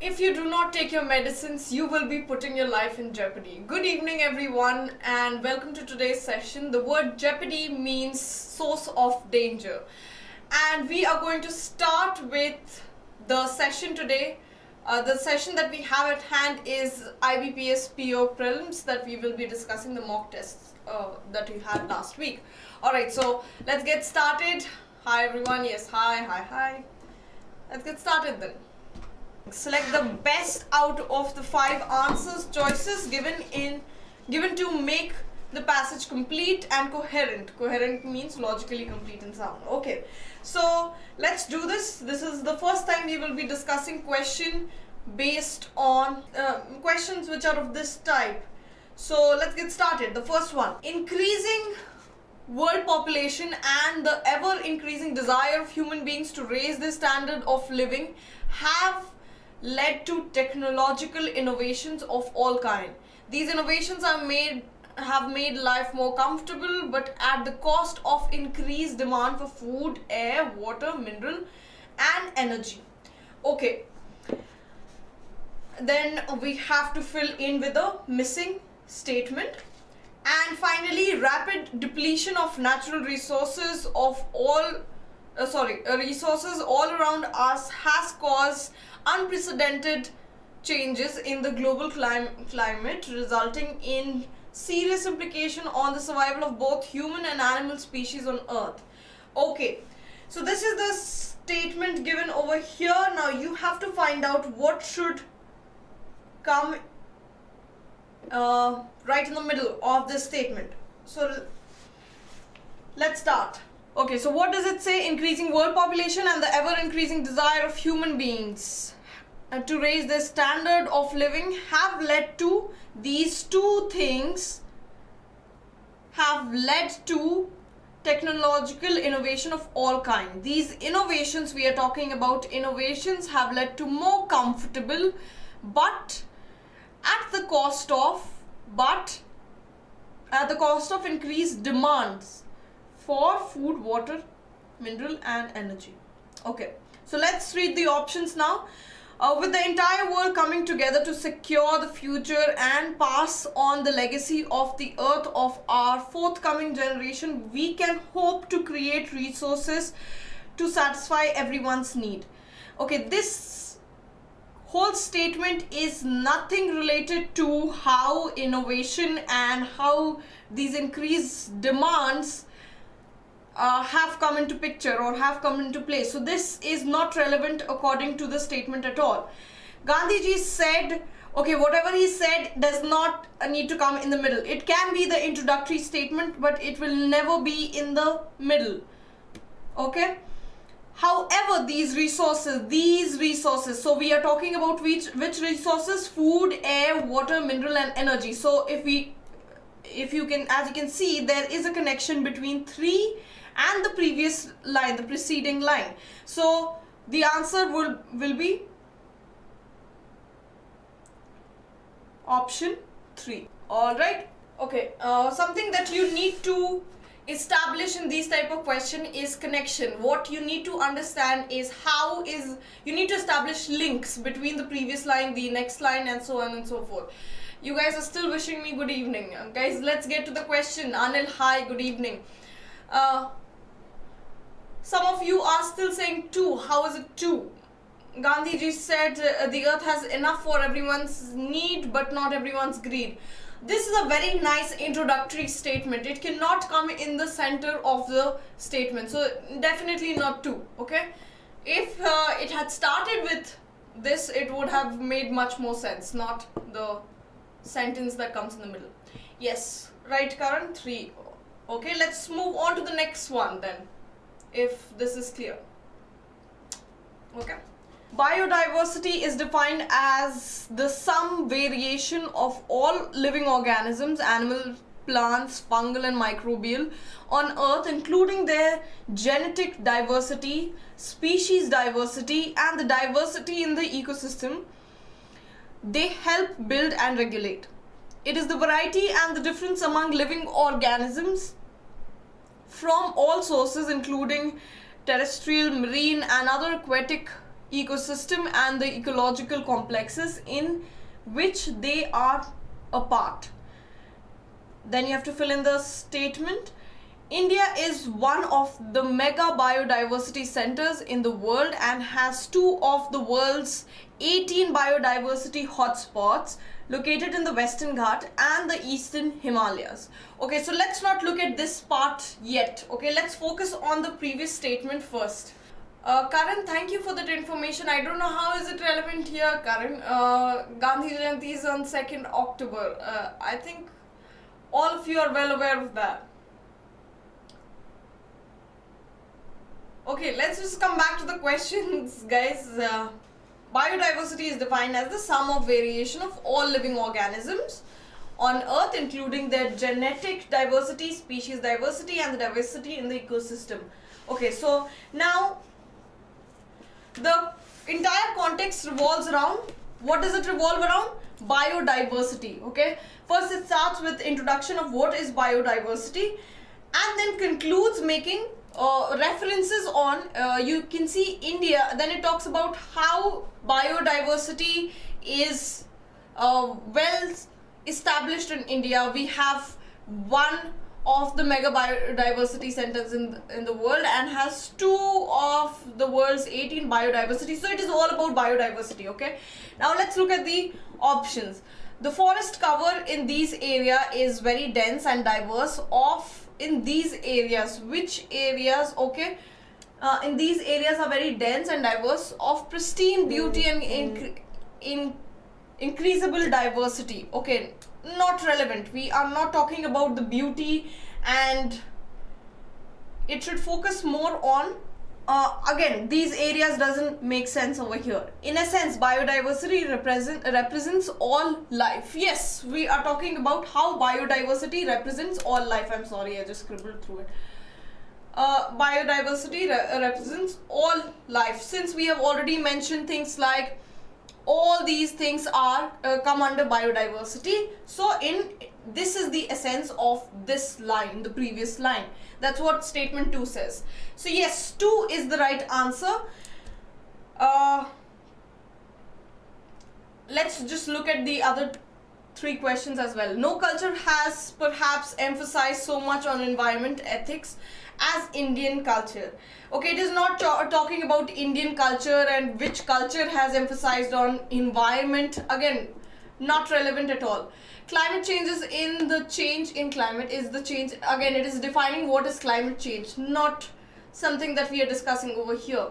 If you do not take your medicines, you will be putting your life in jeopardy. Good evening, everyone, and welcome to today's session. The word jeopardy means source of danger. And we are going to start with the session today. The session that we have at hand is IBPS PO Prelims, that we will be discussing the mock tests that we had last week. Alright, so let's get started. Hi everyone, yes, hi. Let's get started then. Select the best out of the 5 answers choices given to make the passage complete and coherent. Coherent means logically complete and sound. Okay, so let's do this. This is the first time we will be discussing question based on questions which are of this type. So let's get started. The first one: increasing world population and the ever increasing desire of human beings to raise the standard of living have led to technological innovations of all kind. These innovations have made life more comfortable, but at the cost of increased demand for food, air, water, mineral and energy. Okay, then we have to fill in with a missing statement. And finally, rapid depletion of natural resources of resources all around us has caused unprecedented changes in the global climate, resulting in serious implication on the survival of both human and animal species on Earth. Okay, so this is the statement given over here. Now you have to find out what should come right in the middle of this statement. So let's start. Okay, so what does it say? Increasing world population and the ever increasing desire of human beings to raise their standard of living have led to, these two things have led to technological innovation of all kind. These innovations, we are talking about innovations, have led to more comfortable but at the cost of increased demands for food, water, mineral and energy. Okay, so let's read the options now. With the entire world coming together to secure the future and pass on the legacy of the earth of our forthcoming generation, we can hope to create resources to satisfy everyone's need. Okay, this whole statement is nothing related to how innovation and how these increased demands have come into picture or have come into play. So this is not relevant according to the statement at all. Gandhiji said, okay, whatever he said does not need to come in the middle. It can be the introductory statement, but it will never be in the middle. Okay. However, these resources, so we are talking about which resources? Food, air, water, mineral and energy. So as you can see, there is a connection between 3 and the previous line, the preceding line. So the answer will be option 3. All right. Okay. Something that you need to establish in these type of question is connection. What you need to understand is you need to establish links between the previous line, the next line and so on and so forth. You guys are still wishing me good evening. Guys, let's get to the question. Anil, hi, good evening. Some of you are still saying 2. How is it 2? Gandhiji said the earth has enough for everyone's need but not everyone's greed. This is a very nice introductory statement. It cannot come in the center of the statement. So definitely not 2. Okay. If it had started with this, it would have made much more sense, not the sentence that comes in the middle. Yes, right, Karan, 3. Okay, let's move on to the next one then, if this is clear. Okay. Biodiversity is defined as the sum variation of all living organisms, animal, plants, fungal and microbial on Earth, including their genetic diversity, species diversity and the diversity in the ecosystem they help build and regulate. It is the variety and the difference among living organisms from all sources including terrestrial, marine and other aquatic ecosystem and the ecological complexes in which they are a part. Then you have to fill in the statement. India is one of the mega biodiversity centers in the world and has 2 of the world's 18 biodiversity hotspots located in the Western Ghat and the Eastern Himalayas. Okay, so let's not look at this part yet. Okay, let's focus on the previous statement first. Karan, thank you for that information. I don't know how is it relevant here, Karan. Gandhi Jayanti is on 2nd October. I think all of you are well aware of that. Okay, let's just come back to the questions, guys. Biodiversity is defined as the sum of variation of all living organisms on Earth, including their genetic diversity, species diversity, and the diversity in the ecosystem. Okay, so now the entire context revolves around, what does it revolve around? Biodiversity. Okay, first it starts with introduction of what is biodiversity and then concludes making references on, you can see India, then it talks about how biodiversity is well established in India. We have one of the mega biodiversity centers in the world and has 2 of the world's 18 biodiversity. So it is all about biodiversity. Okay, now let's look at the options. The forest cover in these area is very dense and diverse. In these areas, which areas? Okay, in these areas are very dense and diverse, of pristine beauty and increasable diversity. Okay, not relevant. We are not talking about the beauty, and it should focus more on again, these areas doesn't make sense over here. In a sense, biodiversity represents all life. Yes, we are talking about how biodiversity represents all life. I'm sorry, I just scribbled through it. Biodiversity represents all life. Since we have already mentioned things like all these things are come under biodiversity, so this is the essence of this line, the previous line. That's what statement 2 says. So yes, 2 is the right answer. Let's just look at the other 3 questions as well. No culture has perhaps emphasized so much on environment ethics as Indian culture. Okay, it is not talking about Indian culture and which culture has emphasized on environment. Again, not relevant at all. Climate changes in the change in climate is the change. Again, it is defining what is climate change, not something that we are discussing over here.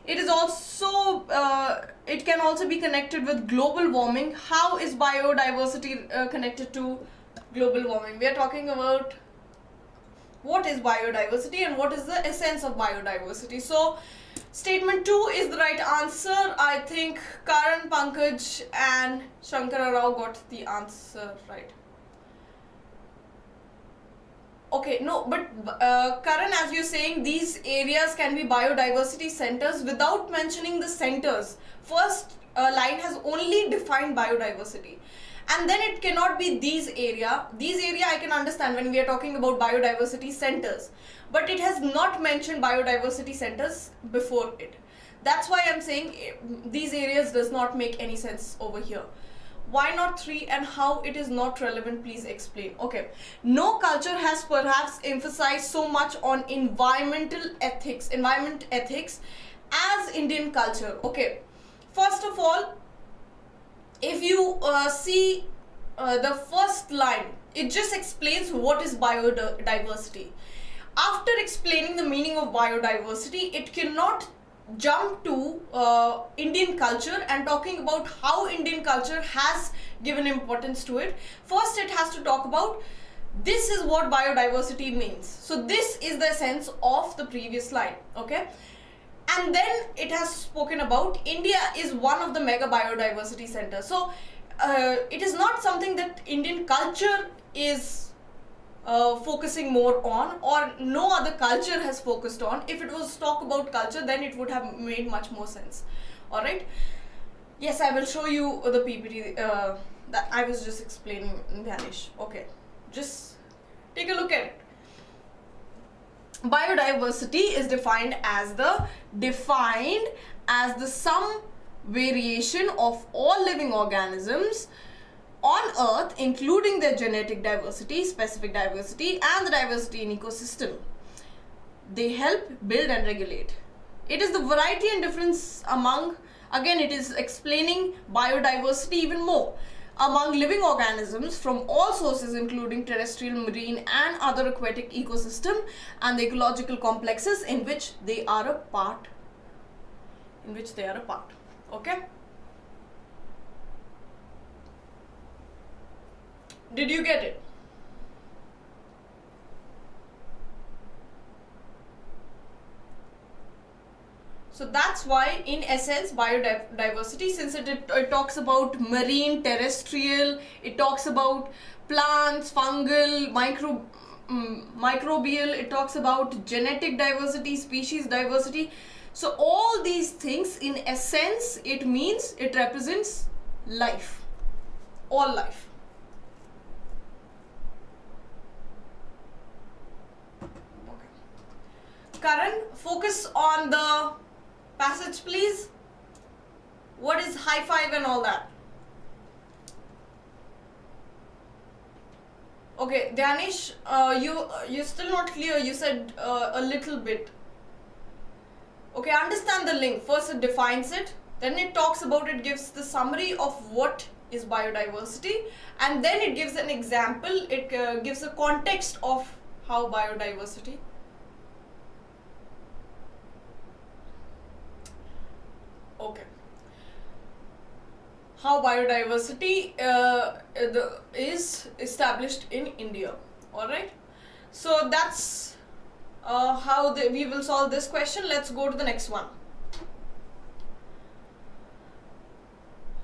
It is also, it can also be connected with global warming. How is biodiversity connected to global warming? We are talking about what is biodiversity and what is the essence of biodiversity. So statement 2 is the right answer. I think Karan, Pankaj and Shankara Rao got the answer right. Okay, no, but Karan, as you're saying, these areas can be biodiversity centers without mentioning the centers. First line has only defined biodiversity. And then it cannot be these area. These area I can understand when we are talking about biodiversity centers. But it has not mentioned biodiversity centers before it. That's why I'm saying these areas does not make any sense over here. Why not 3 and how it is not relevant? Please explain. Okay. No culture has perhaps emphasized so much on environment ethics as Indian culture. Okay. First of all, if you see the first line, it just explains what is biodiversity. After explaining the meaning of biodiversity, it cannot jump to Indian culture and talking about how Indian culture has given importance to it. First, it has to talk about this is what biodiversity means. So this is the essence of the previous line. Okay. And then it has spoken about India is one of the mega biodiversity centers. So it is not something that Indian culture is focusing more on, or no other culture has focused on. If it was talk about culture, then it would have made much more sense. Alright. Yes, I will show you the PPT that I was just explaining, Dhanish. Okay. Just take a look at it. biodiversity is defined as the sum variation of all living organisms on Earth, including their genetic diversity, specific diversity, and the diversity in ecosystem. They help build and regulate. It is the variety and difference among, again it is explaining biodiversity even more, among living organisms from all sources including terrestrial, marine and other aquatic ecosystem, and the ecological complexes in which they are a part. Okay? Did you get it? So that's why in essence biodiversity, since it talks about marine, terrestrial, it talks about plants, fungal, microbial, it talks about genetic diversity, species diversity. So all these things in essence, it means it represents life, all life. Okay. Karan, focus on the passage please. What is high five and all that? Okay, Danish, you're still not clear. You said a little bit. Okay, understand the link. First it defines it, then it talks about it, gives the summary of what is biodiversity, and then it gives an example. It gives a context of how biodiversity. Okay. How biodiversity is established in India. Alright. So that's how we will solve this question. Let's go to the next one.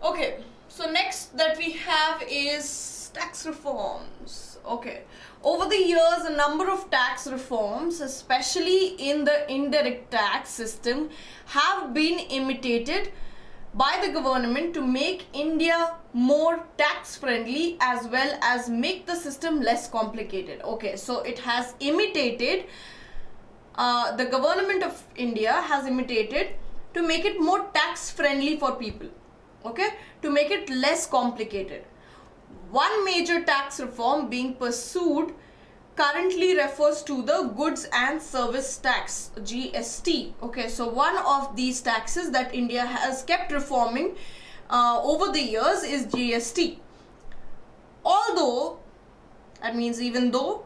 Okay. So next that we have is tax reforms. Okay. Over the years, a number of tax reforms, especially in the indirect tax system, have been imitated by the government to make India more tax friendly as well as make the system less complicated. Okay, so it has imitated, the government of India has imitated to make it more tax friendly for people. Okay, to make it less complicated. One major tax reform being pursued currently refers to the goods and service tax, GST. Okay, so one of these taxes that India has kept reforming over the years is GST. Although, that means even though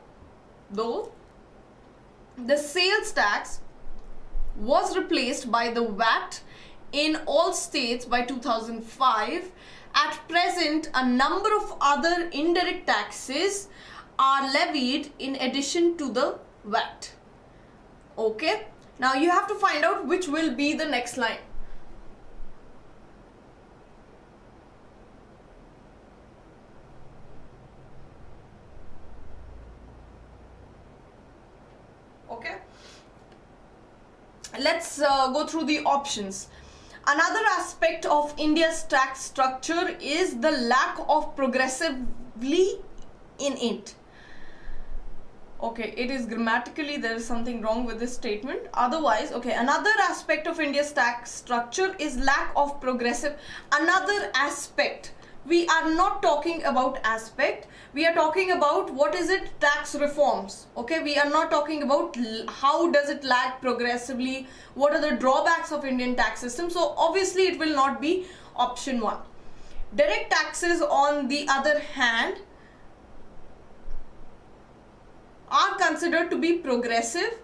the sales tax was replaced by the VAT in all states by 2005, at present a number of other indirect taxes are levied in addition to the VAT. Okay, now you have to find out which will be the next line. Okay, let's go through the options. Another aspect of India's tax structure is the lack of progressively in it. Okay, it is grammatically there is something wrong with this statement. Otherwise, okay, another aspect of India's tax structure is lack of progressive. Another aspect. We are not talking about aspect. We are talking about what is it? Tax reforms. Okay, we are not talking about how does it lag progressively. What are the drawbacks of Indian tax system? So obviously it will not be option 1. Direct taxes, on the other hand, are considered to be progressive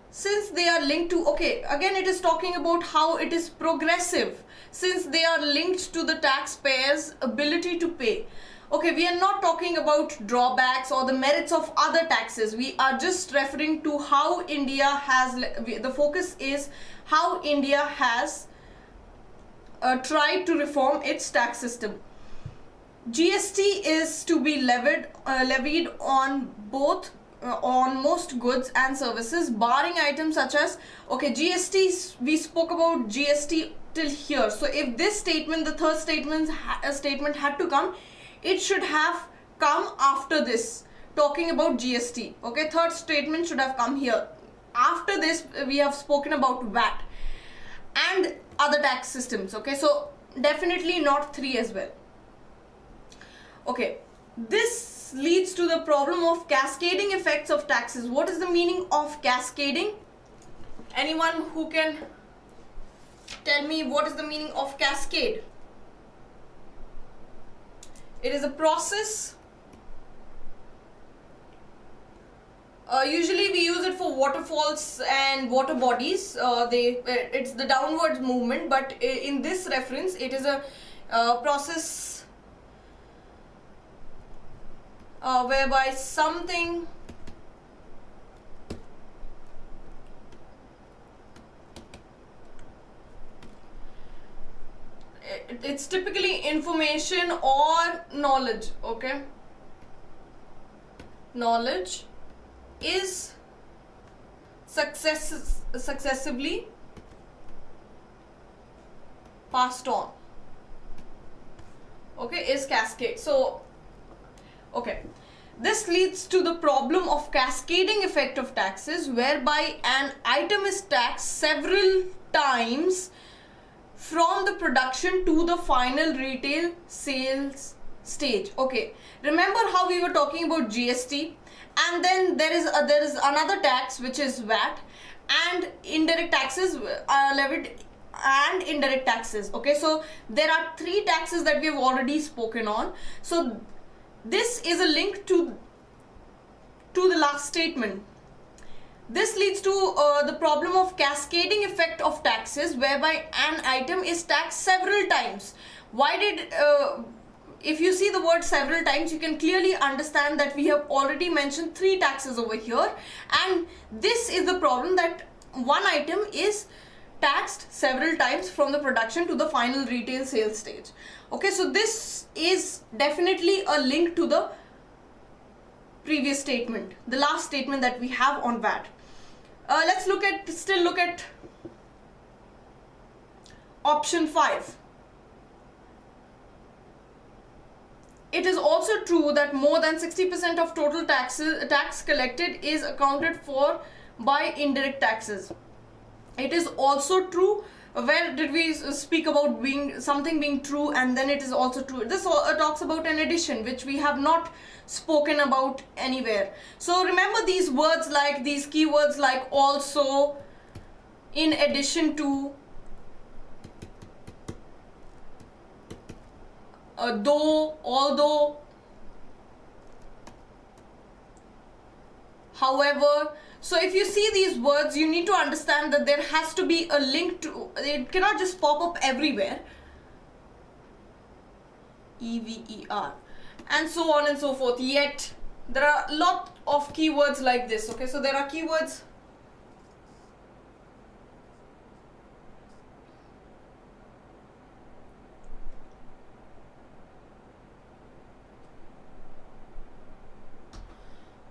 since they are linked to, okay, again it is talking about how it is progressive since they are linked to the taxpayer's ability to pay. Okay, we are not talking about drawbacks or the merits of other taxes. We are just referring to how India has, the focus is how India has tried to reform its tax system. GST is to be levied on both on most goods and services, barring items such as, okay, GST, we spoke about GST till here. So if this statement, the third statement had to come, it should have come after this talking about GST. Okay, third statement should have come here. After this, we have spoken about VAT and other tax systems. Okay, so definitely not 3 as well. Okay, this leads to the problem of cascading effects of taxes. What is the meaning of cascading? Anyone who can tell me what is the meaning of cascade? It is a process. Usually we use it for waterfalls and water bodies. It's the downwards movement, but in this reference it is a process whereby something it's typically information or knowledge. Okay, knowledge is successively passed on. Okay, is cascade. So okay, this leads to the problem of cascading effect of taxes, whereby an item is taxed several times from the production to the final retail sales stage. Okay, remember how we were talking about GST, and then there is another tax which is VAT, and indirect taxes levied and indirect taxes. Okay, so there are 3 taxes that we have already spoken on. So this is a link to the last statement. This leads to the problem of cascading effect of taxes, whereby an item is taxed several times. Why did if you see the word several times, you can clearly understand that we have already mentioned 3 taxes over here, and this is the problem, that one item is taxed several times from the production to the final retail sales stage. Okay, so this is definitely a link to the previous statement, the last statement that we have on VAT. Let's look at option 5. It is also true that more than 60% of total tax collected is accounted for by indirect taxes. It is also true. Where did we speak about something being true, and then it is also true? This talks about an addition, which we have not spoken about anywhere. So remember these words, like these keywords like also, in addition to, though, although, however. So if you see these words, you need to understand that there has to be a link to, it cannot just pop up everywhere. EVER and so on and so forth. Yet there are a lot of keywords like this. Okay, so there are keywords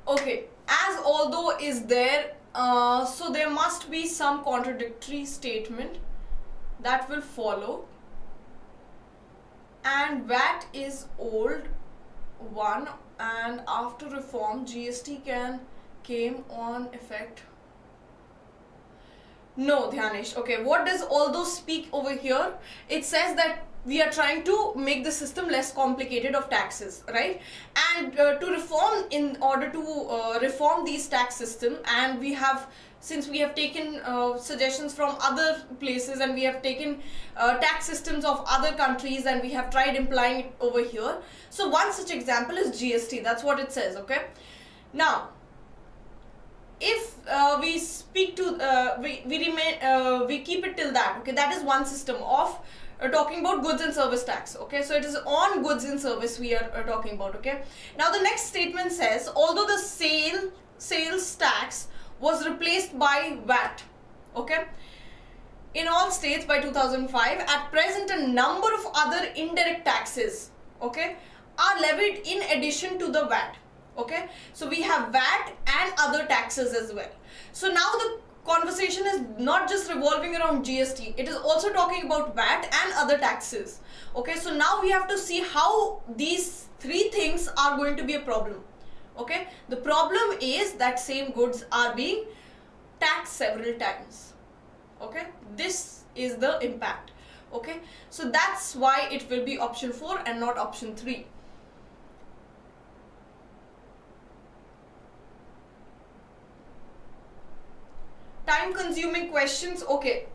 okay, as although is there, so there must be some contradictory statement that will follow. And VAT is old one, and after reform GST came on effect. No, Dhyanish. Okay, what does although speak over here? It says that we are trying to make the system less complicated of taxes, right? And to reform, in order to reform these tax system, and we have, since we have taken suggestions from other places, and we have taken tax systems of other countries, and we have tried implying it over here. So one such example is GST. That's what it says. Okay, now if we speak to we keep it till that. Okay, that is one system of talking about goods and service tax. Okay, so it is on goods and service we are talking about. Okay, now the next statement says, although the sales tax was replaced by VAT, okay, in all states by 2005, at present a number of other indirect taxes, okay, are levied in addition to the VAT. Okay, so we have VAT and other taxes as well. So now the conversation is not just revolving around GST, it is also talking about VAT and other taxes. Okay, so now we have to see how these 3 things are going to be a problem. Okay, the problem is that same goods are being taxed several times. Okay, this is the impact. Okay, so that's why it will be option 4 and not option 3. Time consuming questions. Okay,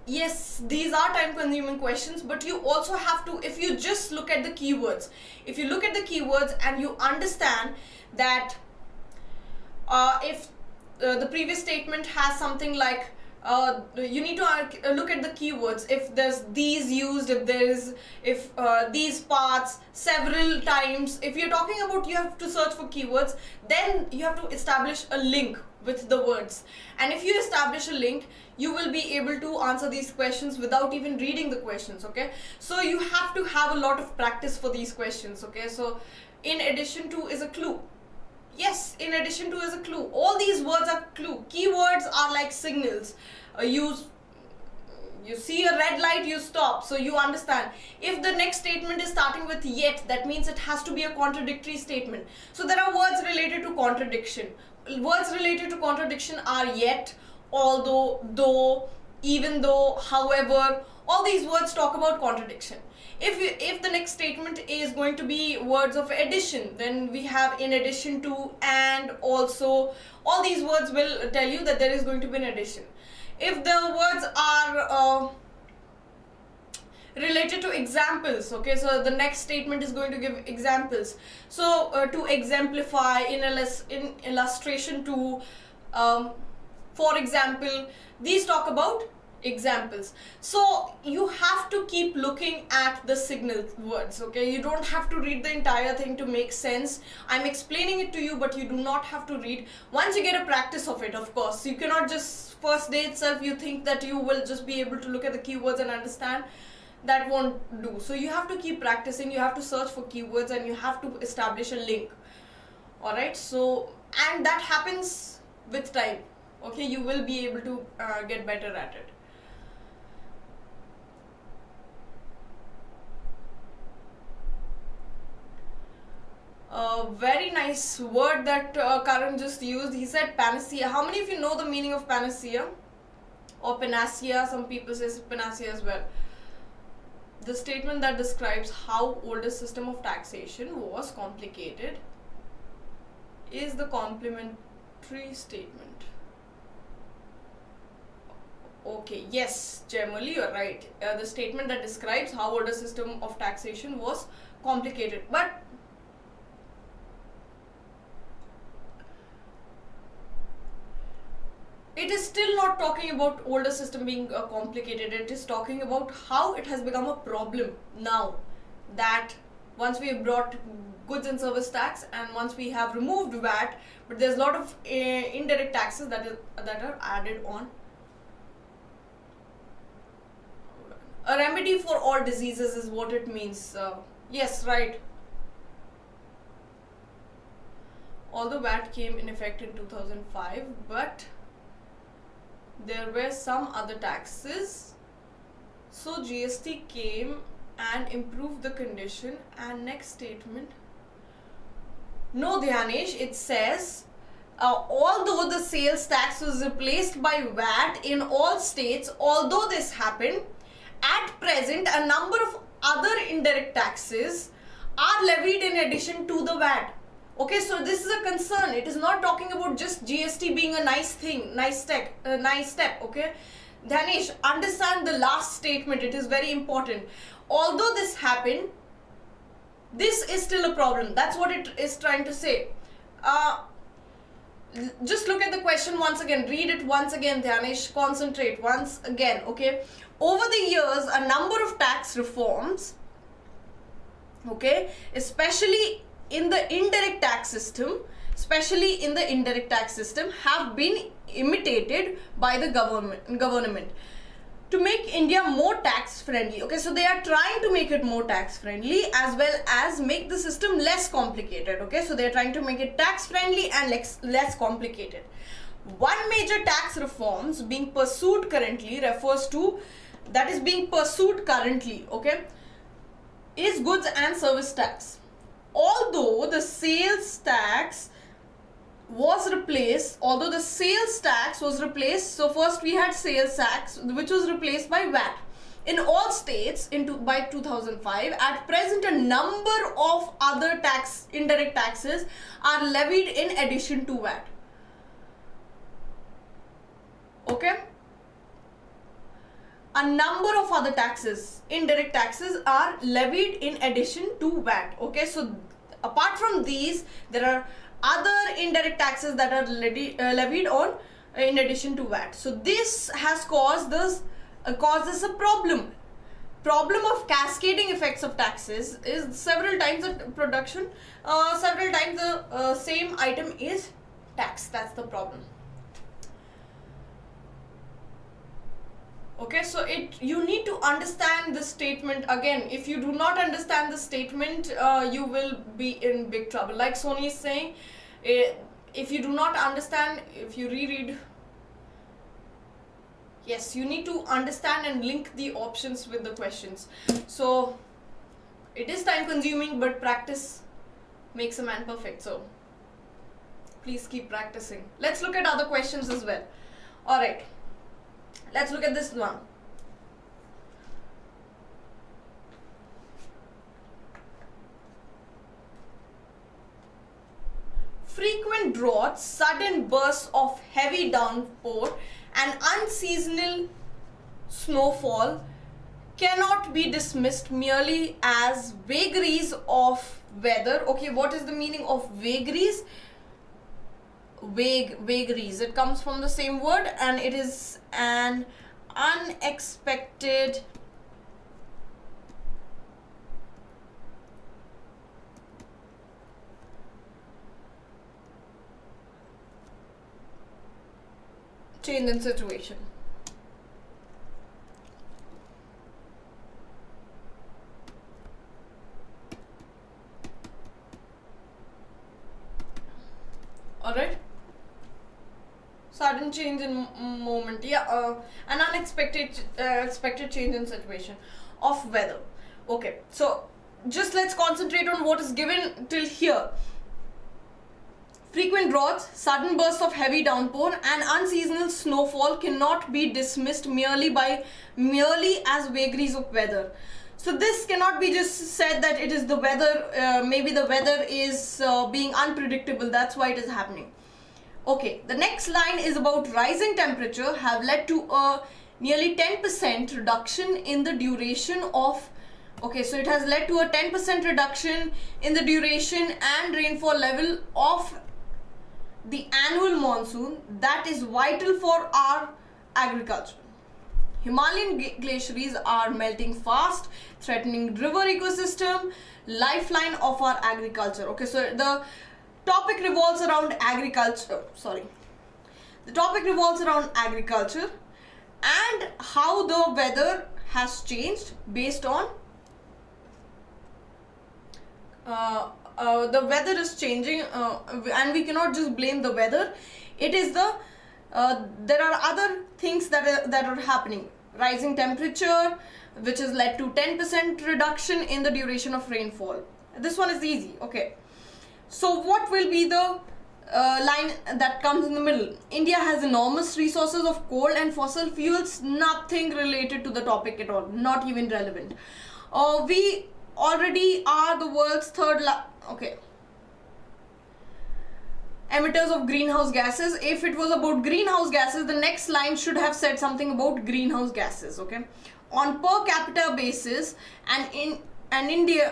yes, these are time consuming questions, but you also have to, if you just look at the keywords, if you look at the keywords and you understand that if the previous statement has something like you need to look at the keywords. If there's these used, if these parts several times, if you're talking about, you have to search for keywords, then you have to establish a link with the words. And if you establish a link, you will be able to answer these questions without even reading the questions. Okay, so you have to have a lot of practice for these questions. Okay, so in addition to is a clue. Yes, in addition to is a clue. All these words are clue. Keywords are like signals. You see a red light, you stop, so you understand. If the next statement is starting with yet, that means it has to be a contradictory statement. So there are words related to contradiction. Words related to contradiction are yet, although, though, even though, however. All these words talk about contradiction. If the next statement is going to be words of addition, then we have in addition to, and also. All these words will tell you that there is going to be an addition. If the words are related to examples, okay, so the next statement is going to give examples. So to exemplify, in illustration to, for example, these talk about examples. So you have to keep looking at the signal words. Okay, you don't have to read the entire thing to make sense. I'm explaining it to you, but you do not have to read. Once you get a practice of it, of course, you cannot just first day itself you think that you will just be able to look at the keywords and understand. That won't do. So you have to keep practicing, you have to search for keywords, and you have to establish a link. Alright, so, and that happens with time. Okay, you will be able to get better at it. Very nice word that Karan just used. He said panacea. How many of you know the meaning of panacea? Or panacea, some people say panacea as well. The statement that describes how older system of taxation was complicated is the complementary statement. Okay, yes, generally you're right. The statement that describes how older system of taxation was complicated. But it is still not talking about older system being complicated. It is talking about how it has become a problem now, that once we have brought goods and service tax and once we have removed VAT, but there's a lot of indirect taxes that are added on. A remedy for all diseases is what it means. Yes, right. Although VAT came in effect in 2005, but there were some other taxes, so GST came and improved the condition. And next statement, no Dhyanesh, it says although the sales tax was replaced by VAT in all states, although this happened, at present a number of other indirect taxes are levied in addition to the VAT. Okay, so this is a concern. It is not talking about just GST being a nice thing, nice step. Okay, Dhyanesh, understand the last statement. It is very important. Although this happened, this is still a problem. That's what it is trying to say. Just look at the question once again. Read it once again, Dhyanesh. Concentrate once again. Okay, over the years, a number of tax reforms, okay, especially in the indirect tax system, have been imitated by the government to make India more tax friendly. Okay, so they are trying to make it more tax friendly as well as make the system less complicated. Okay, so they are trying to make it tax friendly and less complicated. One major tax reforms being pursued currently okay, is goods and service tax. although the sales tax was replaced, so first we had sales tax which was replaced by VAT in all states by 2005. At present, a number of other indirect taxes are levied in addition to VAT. Okay, a number of other indirect taxes are levied in addition to VAT. Okay, so apart from these, there are other indirect taxes that are levied on in addition to VAT. So this has caused us a problem of cascading effects of taxes. Is several times the production, several times the same item is taxed. That's the problem. Okay, so you need to understand this statement. Again, if you do not understand the statement, you will be in big trouble. Like Sony is saying, if you do not understand, if you reread, yes, you need to understand and link the options with the questions. So it is time consuming, but practice makes a man perfect. So please keep practicing. Let's look at other questions as well. All right. Let's look at this one. Frequent droughts, sudden bursts of heavy downpour, and unseasonal snowfall cannot be dismissed merely as vagaries of weather. Okay, what is the meaning of vagaries? Vagaries, it comes from the same word, and it is an unexpected change in situation. Alright, sudden change in moment, an unexpected expected change in situation of weather. Okay, so just let's concentrate on what is given till here. Frequent droughts, sudden bursts of heavy downpour, and unseasonal snowfall cannot be dismissed merely as vagaries of weather. So this cannot be just said that it is the weather, maybe the weather is being unpredictable, that's why it is happening. Okay, the next line is about rising temperature have led to a nearly 10% reduction in the duration of, okay, so it has led to a 10% reduction in the duration and rainfall level of the annual monsoon that is vital for our agriculture. Himalayan glaciers are melting fast, threatening river ecosystem, lifeline of our agriculture. Okay, so the topic revolves around agriculture. The topic revolves around agriculture and how the weather has changed based on the weather is changing, and we cannot just blame the weather. It is there are other things that are happening. Rising temperature, which has led to 10% reduction in the duration of rainfall. This one is easy. Okay, so what will be the line that comes in the middle? India has enormous resources of coal and fossil fuels. Nothing related to the topic at all, not even relevant. We already are the world's third emitters of greenhouse gases. If it was about greenhouse gases, the next line should have said something about greenhouse gases. Okay, on per capita basis, an Indian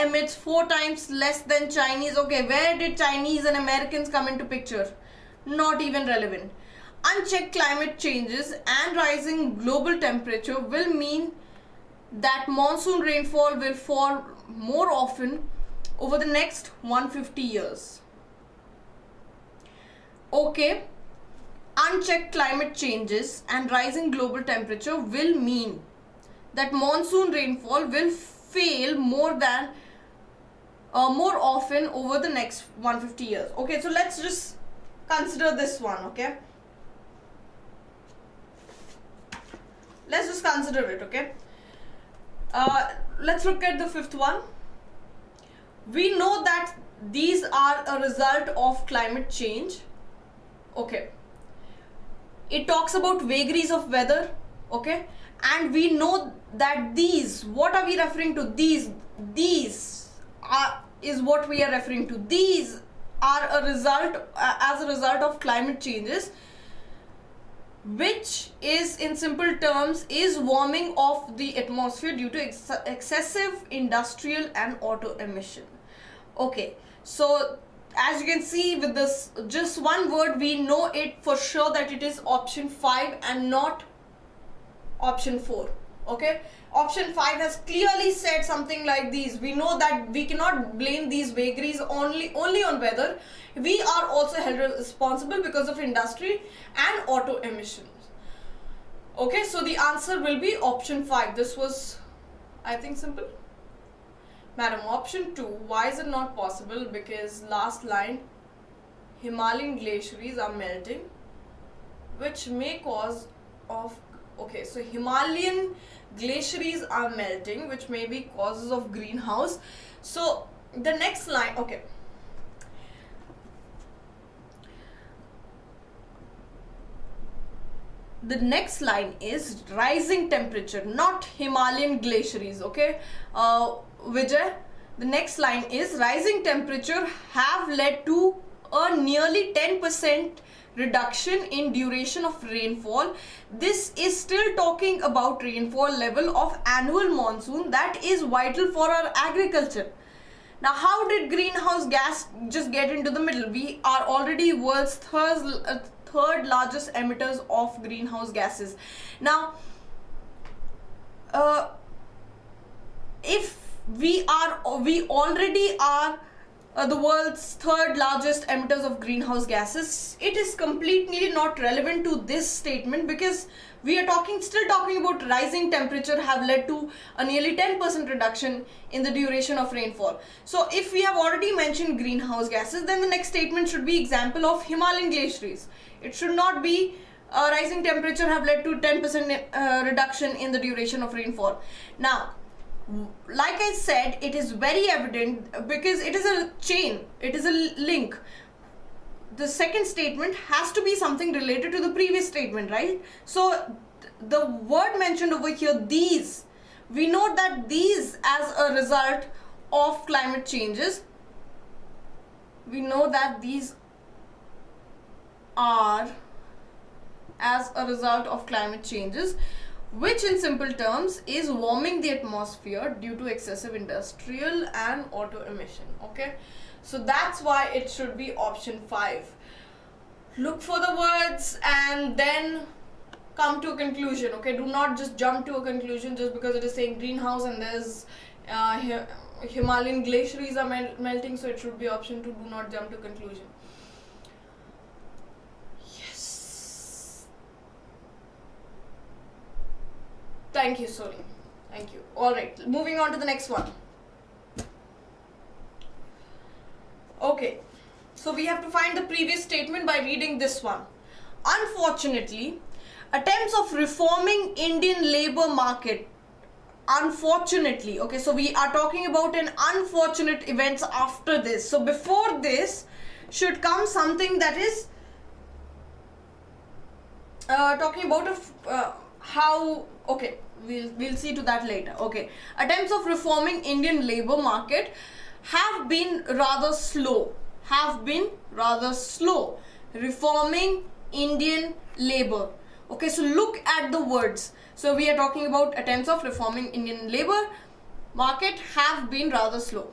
emits 4 times less than Chinese. Okay, where did Chinese and Americans come into picture? Not even relevant. Unchecked climate changes and rising global temperature will mean that monsoon rainfall will fall more often over the next 150 years. Okay, unchecked climate changes and rising global temperature will mean that monsoon rainfall will fail more often over the next 150 years. Okay, so let's just consider this one. Okay, let's just consider it. Okay, Let's look at the fifth one. We know that these are a result of climate change. Okay. It talks about vagaries of weather. Okay. And we know that these, what are we referring to? These is what we are referring to. These are a result, as a result of climate changes, which is, in simple terms, is warming of the atmosphere due to excessive industrial and auto emission. Okay, so as you can see with this just one word, we know it for sure that it is option 5 and not option 4. Okay, option 5 has clearly said something like these. We know that we cannot blame these vagaries only on weather. We are also held responsible because of industry and auto emissions. Okay, so the answer will be option 5. This was, I think, simple. Madam, option 2, why is it not possible? Because last line, Himalayan glaciers are melting, which may cause of, okay, so Himalayan glaciers are melting, which may be causes of greenhouse. So the next line, okay. The next line is rising temperature, not Himalayan glaciers, okay. Vijay, the next line is rising temperature have led to a nearly 10% reduction in duration of rainfall. This is still talking about rainfall level of annual monsoon that is vital for our agriculture. Now, how did greenhouse gas just get into the middle? We are already world's third largest emitters of greenhouse gases. Now, if we already are the world's third largest emitters of greenhouse gases, it is completely not relevant to this statement, because we are still talking about rising temperature have led to a nearly 10% reduction in the duration of rainfall. So if we have already mentioned greenhouse gases, then the next statement should be example of Himalayan glaciers. It should not be rising temperature have led to 10% reduction in the duration of rainfall. Now, like I said, it is very evident because it is a chain, it is a link. The second statement has to be something related to the previous statement, right? So the word mentioned over here, these, we know that these as a result of climate changes, we know that these are as a result of climate changes, which in simple terms is warming the atmosphere due to excessive industrial and auto emission. Okay, so that's why it should be option 5. Look for the words and then come to a conclusion. Okay, do not just jump to a conclusion just because it is saying greenhouse and there's Himalayan glaciers are melting, so it should be option 2. Do not jump to conclusion. Thank you, Soni. Thank you. Alright, moving on to the next one. Okay, so we have to find the previous statement by reading this one. Unfortunately, attempts of reforming Indian labor market, unfortunately, okay, so we are talking about an unfortunate events after this. So before this should come something that is talking about how, okay, we'll see to that later. Okay, attempts of reforming Indian labor market have been rather slow. Reforming Indian labor. Okay, so look at the words. So we are talking about attempts of reforming Indian labor market have been rather slow.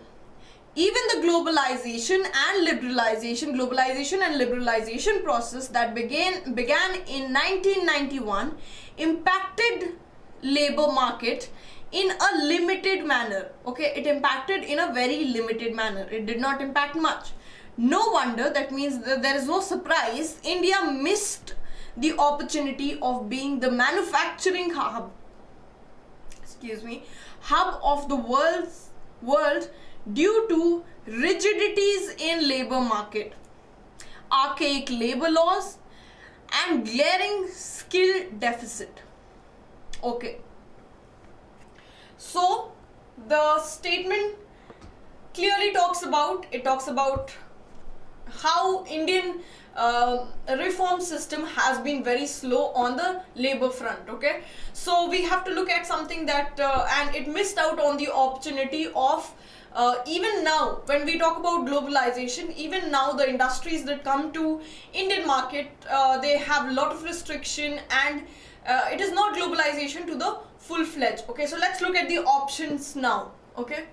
Even the globalization and liberalization process that began in 1991 impacted labor market in a limited manner. Okay, it impacted in a very limited manner. It did not impact much. No wonder, that means that there is no surprise India missed the opportunity of being the manufacturing hub of the world due to rigidities in labor market, archaic labor laws and glaring skill deficit. Okay, So the statement clearly talks about how Indian reform system has been very slow on the labor front. Okay, so we have to look at something that and it missed out on the opportunity of even now when we talk about globalization, even now the industries that come to Indian market, they have a lot of restriction, and it is not globalization to the full-fledged. Okay, so let's look at the options now. Okay,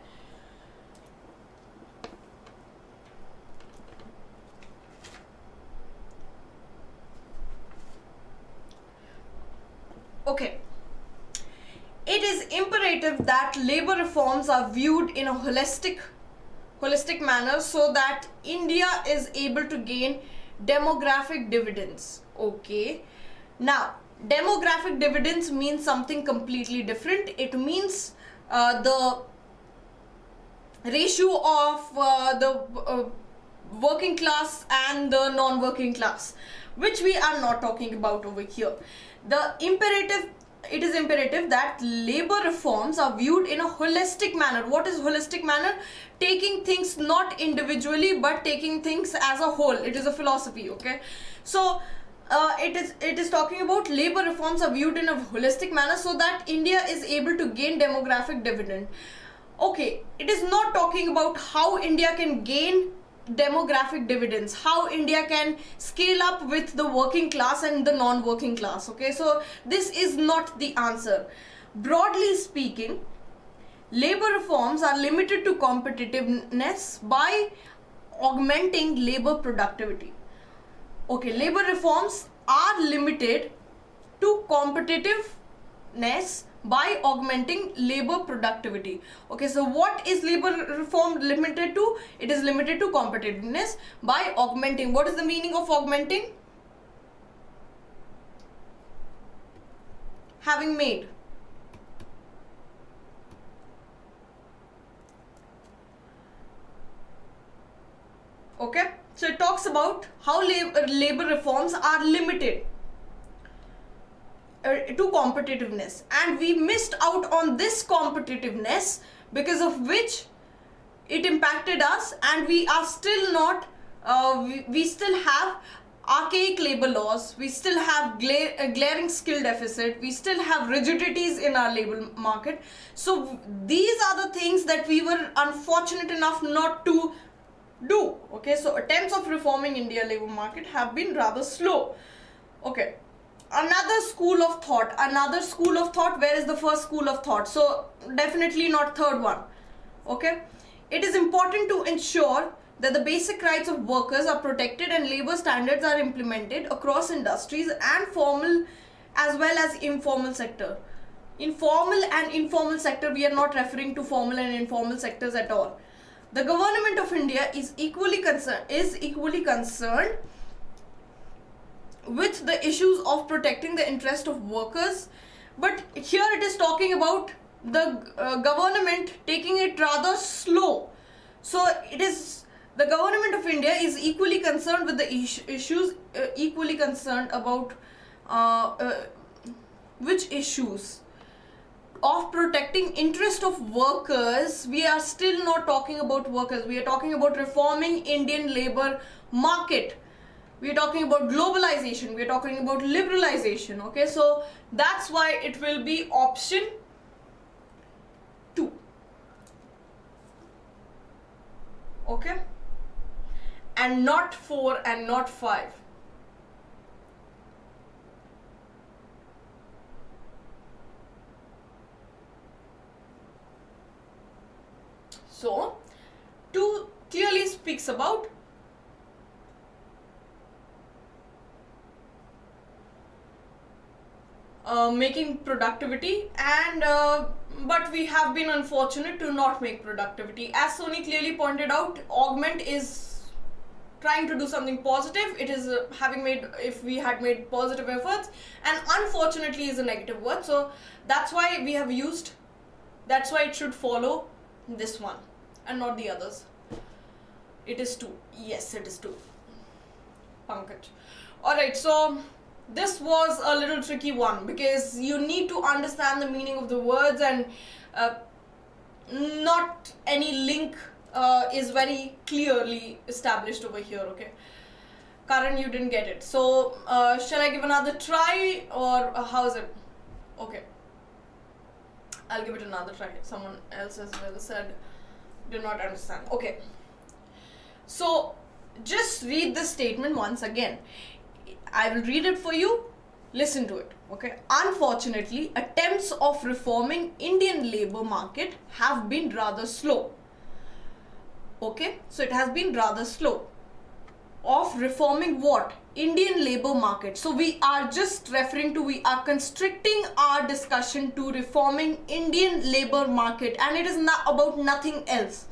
okay, it is imperative that labor reforms are viewed in a holistic manner so that India is able to gain demographic dividends. Okay, now demographic dividends means something completely different. It means the ratio of the working class and the non-working class, which we are not talking about over here. It is imperative that labor reforms are viewed in a holistic manner. What is holistic manner? Taking things not individually but taking things as a whole. It is a philosophy. Okay, so it is talking about labor reforms are viewed in a holistic manner so that India is able to gain demographic dividend. Okay, it is not talking about how India can gain demographic dividends, how India can scale up with the working class and the non-working class. Okay, so this is not the answer. Broadly speaking, labor reforms are limited to competitiveness by augmenting labor productivity. Okay, labor reforms are limited to competitiveness by augmenting labor productivity. Okay, so what is labor reform limited to? It is limited to competitiveness by augmenting. What is the meaning of augmenting? Having made. Okay, so it talks about how labor reforms are limited to competitiveness, and we missed out on this competitiveness, because of which it impacted us, and we are still not we still have archaic labor laws, we still have glaring skill deficit, we still have rigidities in our labor market. So these are the things that we were unfortunate enough not to do. Okay, so attempts of reforming India labor market have been rather slow. Okay, another school of thought, where is the first school of thought? So definitely not third one. Okay, it is important to ensure that the basic rights of workers are protected and labor standards are implemented across industries and formal as well as informal sector. In formal and informal sector, we are not referring to formal and informal sectors at all. The government of India is equally concerned with the issues of protecting the interest of workers, but here it is talking about the government taking it rather slow. So it is the government of India is equally concerned with the issues, equally concerned about which issues of protecting interest of workers. We are still not talking about workers, we are talking about reforming Indian labor market, we are talking about globalization, we are talking about liberalization. Okay, so that's why it will be option 2. Okay, and not 4 and not 5. So 2 clearly speaks about making productivity, and but we have been unfortunate to not make productivity. As Sony clearly pointed out, augment is trying to do something positive. It is having made, if we had made positive efforts, and unfortunately is a negative word. So that's why we have used, that's why it should follow this one and not the others. It is 2. Yes, it is 2. Pankaj. Alright, so this was a little tricky one because you need to understand the meaning of the words, and not any link is very clearly established over here. Okay, Karan, you didn't get it, so shall I give another try, or how is it? Okay, I'll give it another try. Someone else as well said did not understand. Okay, so just read the statement once again. I will read it for you. Listen to it. Okay, unfortunately, attempts of reforming Indian labor market have been rather slow. Okay, so it has been rather slow. Of reforming what? Indian labor market. So we are just referring to, we are constricting our discussion to reforming Indian labor market, and it is not about nothing else.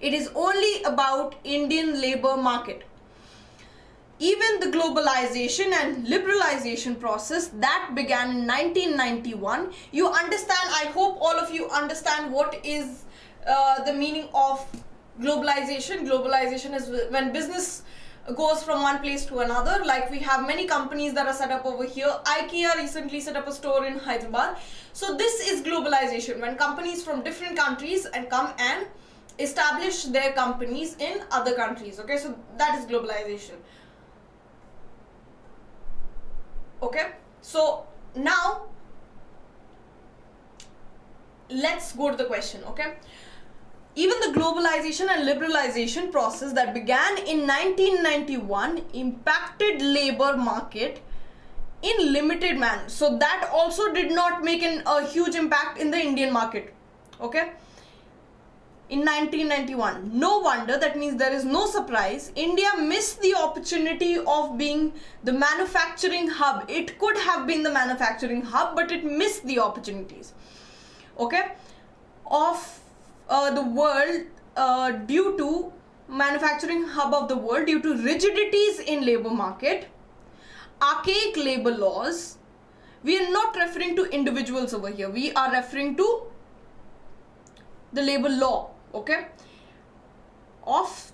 It is only about Indian labor market. Even the globalization and liberalization process that began in 1991, you understand, I hope all of you understand what is the meaning of globalization. Globalization is when business goes from one place to another. Like we have many companies that are set up over here. IKEA recently set up a store in Hyderabad. So this is globalization, when companies from different countries and come and establish their companies in other countries. Okay, so that is globalization. Okay, so now let's go to the question. Okay, even the globalization and liberalization process that began in 1991 impacted labor market in limited manner. So that also did not make a huge impact in the Indian market. Okay, in 1991, no wonder, that means there is no surprise, India missed the opportunity of being the manufacturing hub. It could have been the manufacturing hub, but it missed the opportunities, okay, of the world due to manufacturing hub of the world, due to rigidities in labor market, archaic labor laws. We are not referring to individuals over here, we are referring to the labor law, okay, of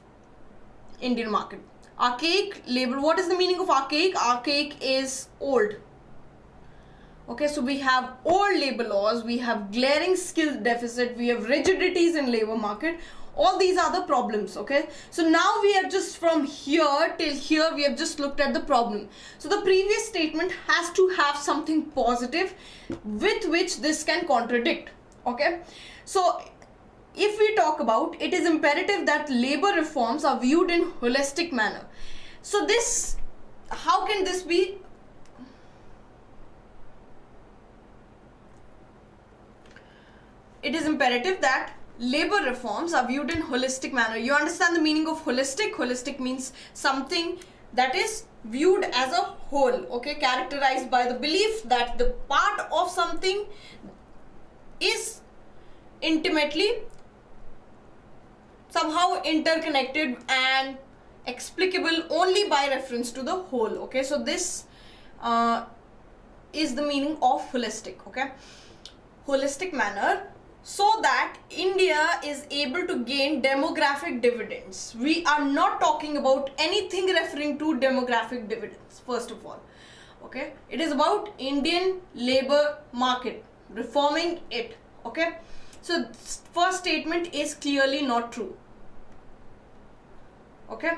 Indian market. Archaic labor, what is the meaning of archaic? Archaic is old. Okay, so we have old labor laws, we have glaring skill deficit, we have rigidities in labor market. All these are the problems. Okay, so now we are just from here till here, we have just looked at the problem. So the previous statement has to have something positive with which this can contradict. Okay, so if we talk about, it is imperative that labor reforms are viewed in holistic manner. So this, how can this be? It is imperative that labor reforms are viewed in holistic manner. You understand the meaning of holistic? Holistic means something that is viewed as a whole, okay, characterized by the belief that the part of something is intimately somehow interconnected and explicable only by reference to the whole. Okay, so this is the meaning of holistic. Okay, holistic manner, so that India is able to gain demographic dividends. We are not talking about anything referring to demographic dividends, first of all. Okay, it is about Indian labor market, reforming it. Okay, so first statement is clearly not true. Okay,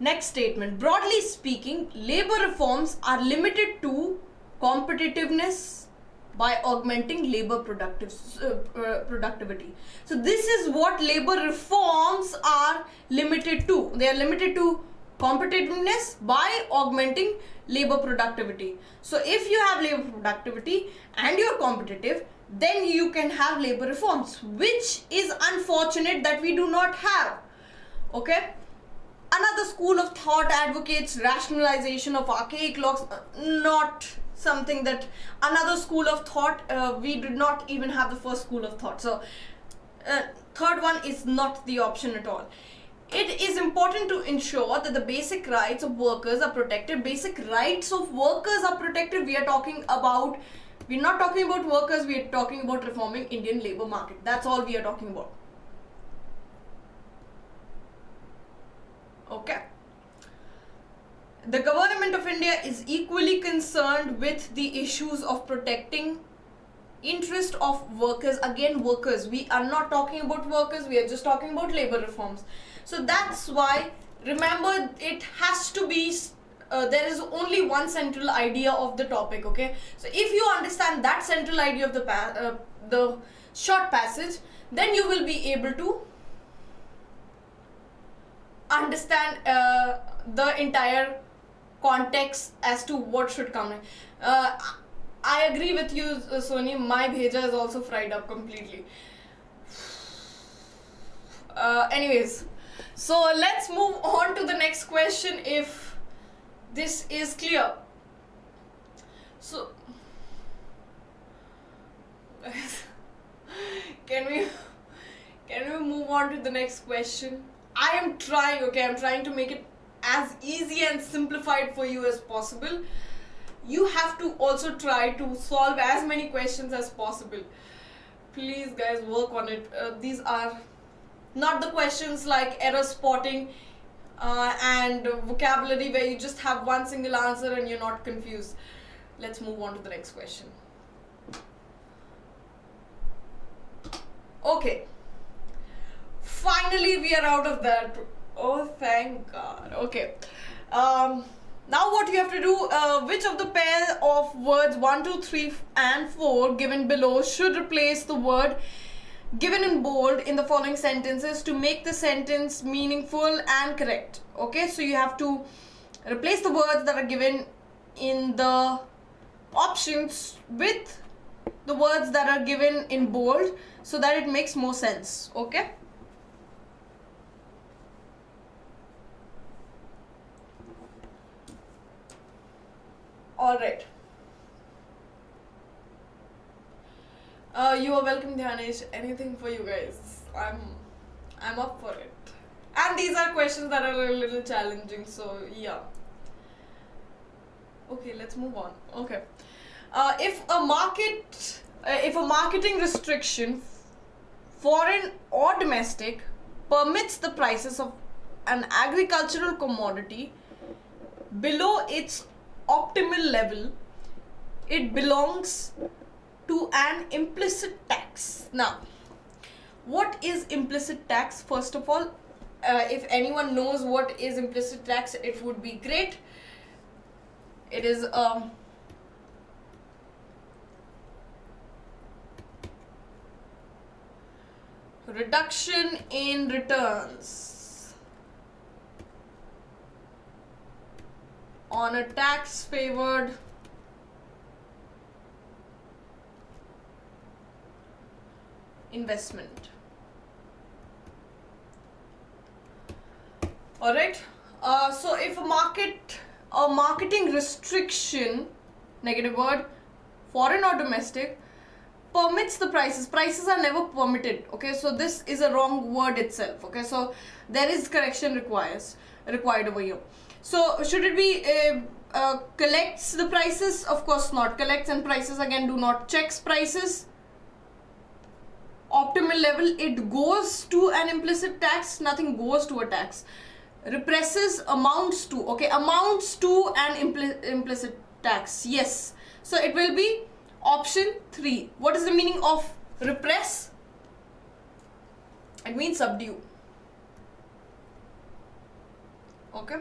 next statement, broadly speaking, labor reforms are limited to competitiveness by augmenting labor productivity. So this is what labor reforms are limited to. They are limited to competitiveness by augmenting labor productivity. So if you have labor productivity and you are competitive, then you can have labor reforms, which is unfortunate that we do not have. Okay, another school of thought advocates rationalization of archaic laws. Not something that another school of thought, we did not even have the first school of thought. So third one is not the option at all. It is important to ensure that the basic rights of workers are protected. Basic rights of workers are protected. We are talking about, we're not talking about workers, we are talking about reforming Indian labor market. That's all we are talking about. Okay. The government of India is equally concerned with the issues of protecting interest of workers. Again, workers, we are not talking about workers, we are just talking about labor reforms. So that's why, remember, it has to be there is only one central idea of the topic. Okay, so if you understand that central idea of the short passage, then you will be able to understand the entire context as to what should come in. I agree with you, Sony. My bheja is also fried up completely. Anyways, so let's move on to the next question if this is clear. So, can we move on to the next question? I am trying, okay, I'm trying to make it as easy and simplified for you as possible. You have to also try to solve as many questions as possible. Please guys, work on it. These are not the questions like error spotting and vocabulary where you just have one single answer and you're not confused. Let's move on to the next question. Okay, finally we are out of that. Oh, thank God. Okay, now what you have to do, which of the pair of words 1, 2, 3 and 4 given below should replace the word given in bold in the following sentences to make the sentence meaningful and correct? Okay, so you have to replace the words that are given in the options with the words that are given in bold so that it makes more sense. Okay, all right. You are welcome, Dhyanesh. Anything for you guys. I'm up for it. And these are questions that are a little challenging, so yeah. Okay, let's move on. Okay. If a marketing restriction, foreign or domestic, permits the prices of an agricultural commodity below its optimal level, it belongs to an implicit tax. Now, what is implicit tax? First of all, if anyone knows what is implicit tax, it would be great. It is reduction in returns on a tax favored investment. Alright, so if a marketing restriction, negative word, foreign or domestic, permits the prices are never permitted. Okay, so this is a wrong word itself. Okay, so there is correction required over here. So should it be collects the prices? Of course not. Collects and prices again do not. Checks prices. Optimal level, it goes to an implicit tax. Nothing goes to a tax. Represses, amounts to. Okay, amounts to an implicit tax. Yes, so it will be option 3. What is the meaning of repress? It means subdue. Okay,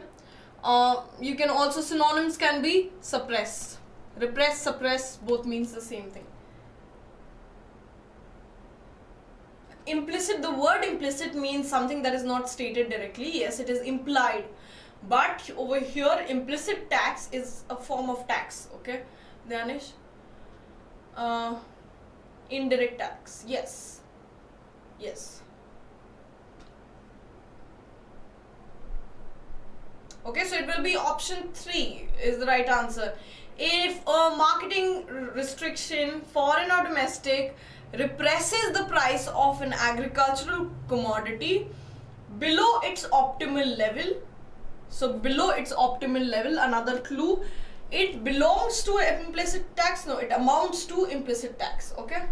you can also, synonyms can be suppress. Repress, suppress, both means the same thing. Implicit, the word implicit means something that is not stated directly. Yes, it is implied, but over here implicit tax is a form of tax. Okay, Dhyanesh, indirect tax. Yes, yes. Okay, so it will be option 3 is the right answer. If a marketing restriction, foreign or domestic, represses the price of an agricultural commodity below its optimal level, so below its optimal level, another clue, it belongs to implicit tax. No, it amounts to implicit tax. Okay,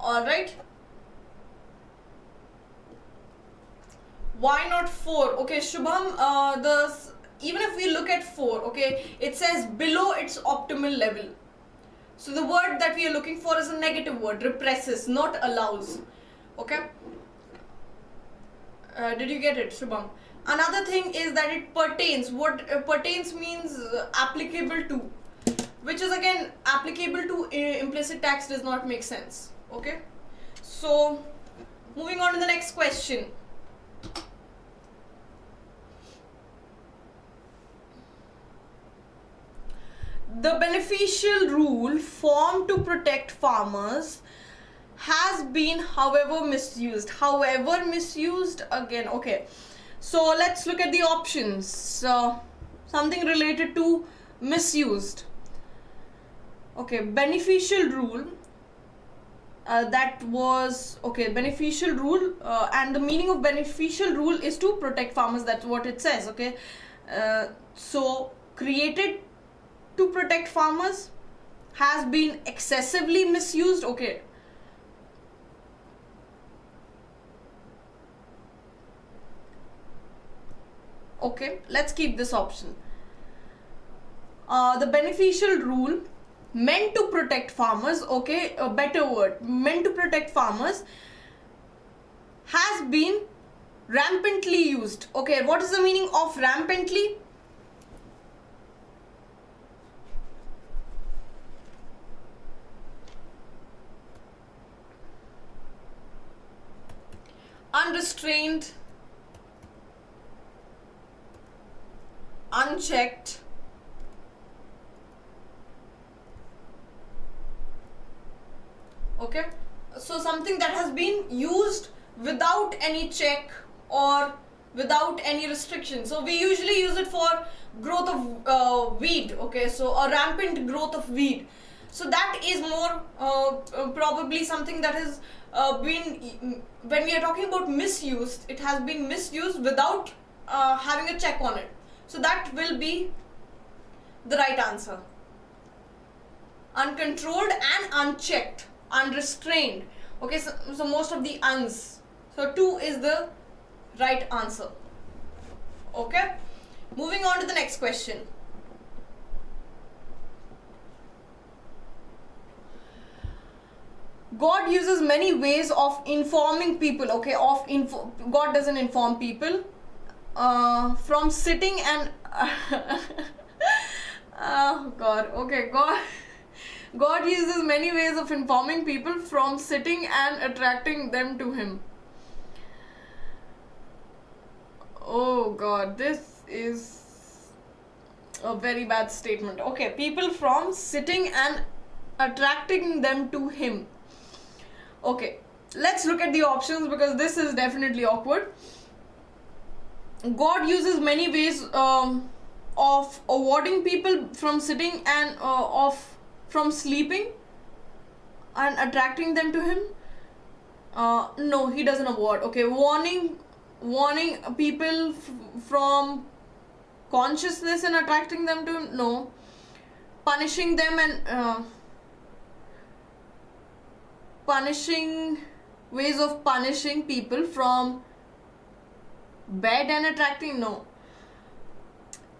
all right. Why not 4? Okay, Shubham, the even if we look at 4, okay, it says below its optimal level. So the word that we are looking for is a negative word, represses, not allows. Okay. Did you get it, Shubham? Another thing is that it pertains. What pertains means applicable to, which is again applicable to implicit tax does not make sense. Okay. So moving on to the next question. The beneficial rule formed to protect farmers has been, however, misused. However misused again. Okay. So let's look at the options. Something related to misused. Okay, beneficial rule. That was okay. Beneficial rule, and the meaning of beneficial rule is to protect farmers. That's what it says. Okay, so created to protect farmers has been excessively misused. Okay. Okay, let's keep this option. The beneficial rule meant to protect farmers, okay, a better word, meant to protect farmers, has been rampantly used. Okay, what is the meaning of rampantly? Unrestrained, unchecked, okay, so something that has been used without any check or without any restriction. So we usually use it for growth of weed, okay, so a rampant growth of weed. So that is more probably something that has been, when we are talking about misused, it has been misused without having a check on it. So that will be the right answer. Uncontrolled and unchecked, unrestrained. Okay, so most of the uns. So 2 is the right answer. Okay, moving on to the next question. God uses many ways of informing people. Okay, God doesn't inform people. From sitting and oh God. Okay, God uses many ways of informing people from sitting and attracting them to Him. Oh God, this is a very bad statement. Okay, people from sitting and attracting them to Him. Okay, let's look at the options because this is definitely awkward. God uses many ways of avoiding people from sitting and from sleeping and attracting them to Him. No, He doesn't avoid. Okay, warning people from consciousness and attracting them to Him. No, punishing them and ways of punishing people from bed and attracting. No,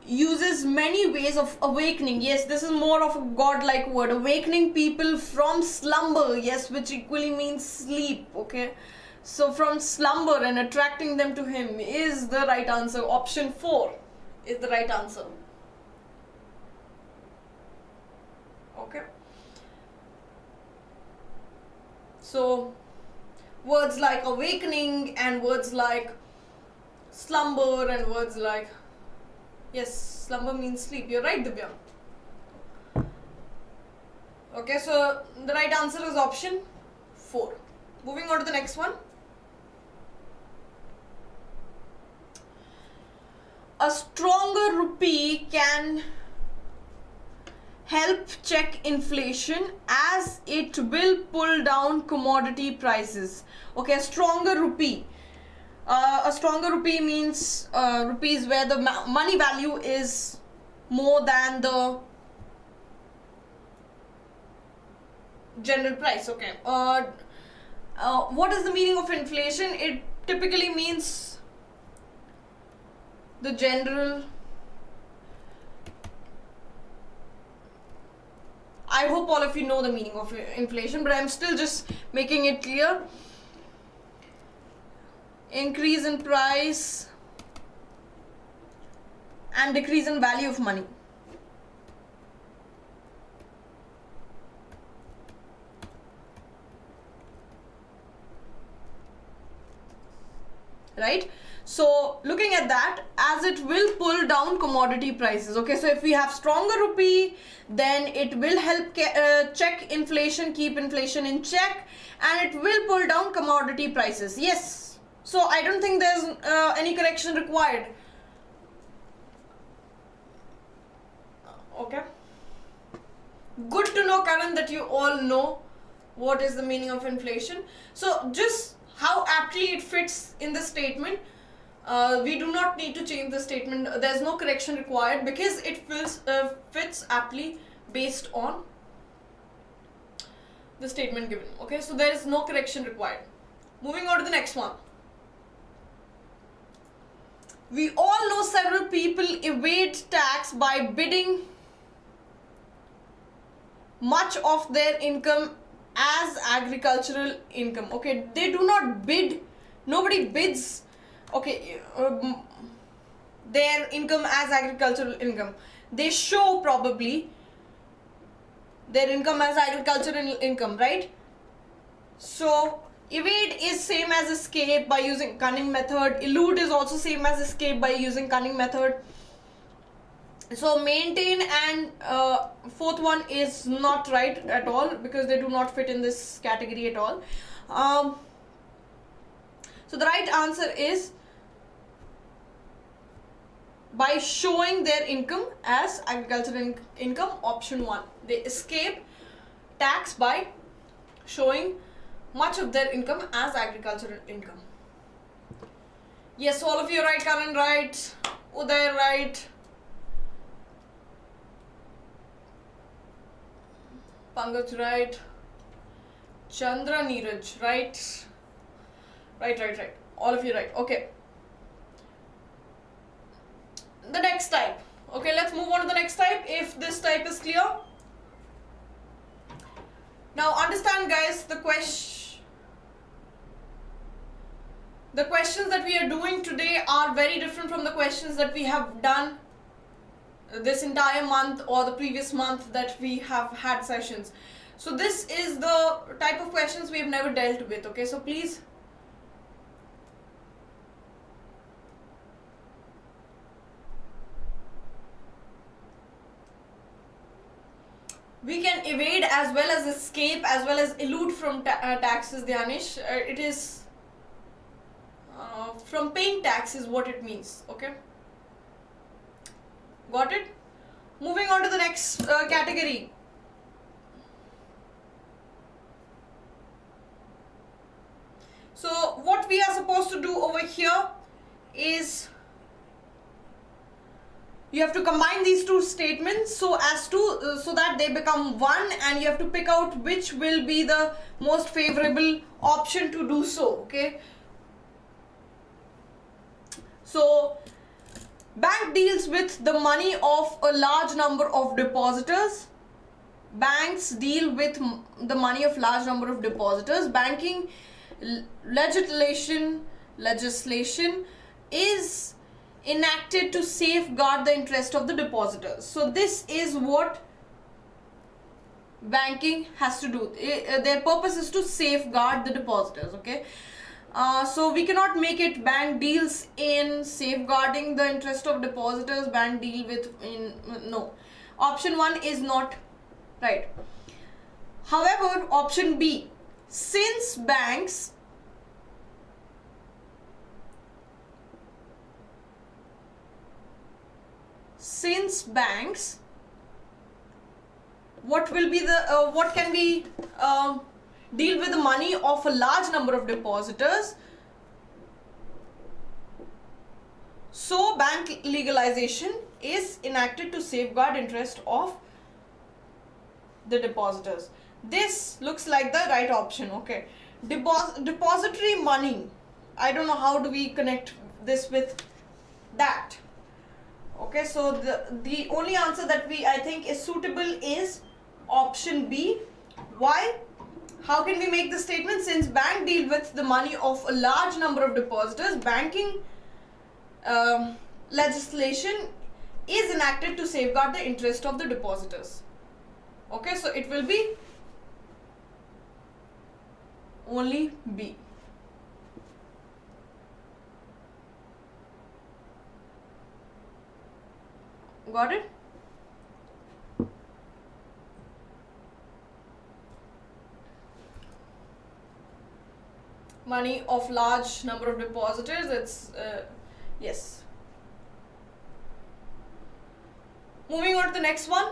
uses many ways of awakening. Yes, this is more of a godlike word. Awakening people from slumber. Yes, which equally means sleep. Okay, so from slumber and attracting them to Him is the right answer. Option 4 is the right answer. Okay, so words like awakening and words like slumber and words like, yes, slumber means sleep. You're right, Divya. Okay, so the right answer is option 4. Moving on to the next one. A stronger rupee can help check inflation as it will pull down commodity prices. Okay, a stronger rupee. A stronger rupee means rupees where the money value is more than the general price. Okay. What is the meaning of inflation? It typically means the general I hope all of you know the meaning of inflation, but I'm still just making it clear. Increase in price and decrease in value of money. Right? So looking at that, as it will pull down commodity prices. Okay, so if we have stronger rupee, then it will help check inflation, keep inflation in check, and it will pull down commodity prices. Yes, so I don't think there's any correction required. Okay, good to know, Karan, that you all know what is the meaning of inflation. So just how aptly it fits in the statement. We do not need to change the statement. There's no correction required because it fits aptly based on the statement given. Okay, so there is no correction required. Moving on to the next one. We all know several people evade tax by bidding much of their income as agricultural income. Okay, they do not bid. Nobody bids. Okay, their income as agricultural income. They show probably their income as agricultural income, right? So evade is same as escape by using cunning method. Elude is also same as escape by using cunning method. So maintain and fourth one is not right at all because they do not fit in this category at all. So the right answer is by showing their income as agricultural income, option 1. They escape tax by showing much of their income as agricultural income. Yes, all of you are right. Karan right, Uday right, Pankaj right, Chandra Neeraj right, right. All of you right. Okay. The next type. Okay, let's move on to the next type if this type is clear. Now understand, guys, the questions that we are doing today are very different from the questions that we have done this entire month or the previous month that we have had sessions. So this is the type of questions we have never dealt with. Okay, so please we can evade as well as escape as well as elude from taxes, Dhyanish. It is from paying taxes what it means. Okay, got it? Moving on to the next category. So what we are supposed to do over here is you have to combine these two statements so that they become one, and you have to pick out which will be the most favorable option to do so. Okay, so bank deals with the money of a large number of depositors. Banks deal with the money of large number of depositors. Banking legislation is enacted to safeguard the interest of the depositors. So this is what banking has to do. Their purpose is to safeguard the depositors. Okay, so we cannot make it bank deals in safeguarding the interest of depositors. Bank deal with no. Option 1 is not right. However, option B, since banks what will be the what can we deal with the money of a large number of depositors? So bank legalization is enacted to safeguard interest of the depositors. This looks like the right option. Okay, depository money, I don't know how do we connect this with that. Okay, so the only answer that I think is suitable is option B. Why? How can we make this statement? Since bank deal with the money of a large number of depositors, banking legislation is enacted to safeguard the interest of the depositors. Okay, so it will be only B. Got it? Money of large number of depositors, it's yes. Moving on to the next one.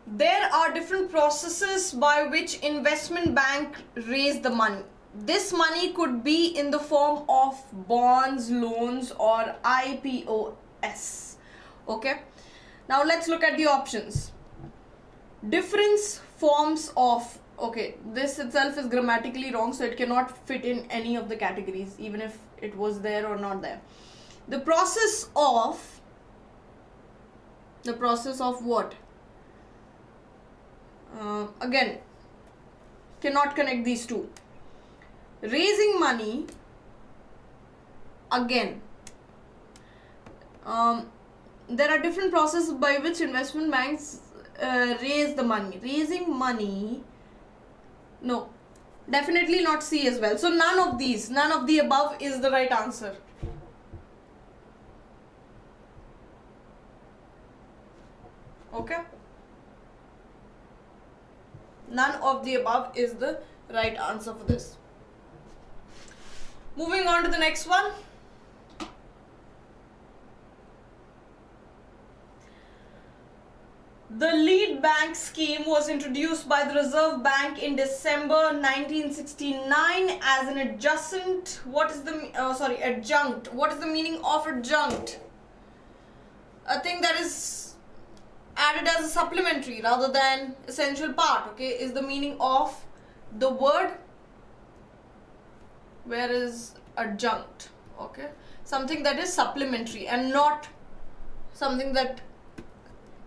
There are different processes by which investment bank raise the money. This money could be in the form of bonds, loans, or IPOs. Okay. Now let's look at the options. Different forms of, okay, this itself is grammatically wrong, so it cannot fit in any of the categories, even if it was there or not there. The process of what? Again, cannot connect these two. Raising money, again, there are different processes by which investment banks raise the money. Raising money, no, definitely not C as well. So none of the above is the right answer. Okay, none of the above is the right answer for this. Moving on to the next one. The lead bank scheme was introduced by the Reserve Bank in December 1969 as an adjunct. What is the adjunct? What is the meaning of adjunct? A thing that is added as a supplementary rather than essential part. Okay, is the meaning of the word. Where is adjunct? Okay, something that is supplementary and not something that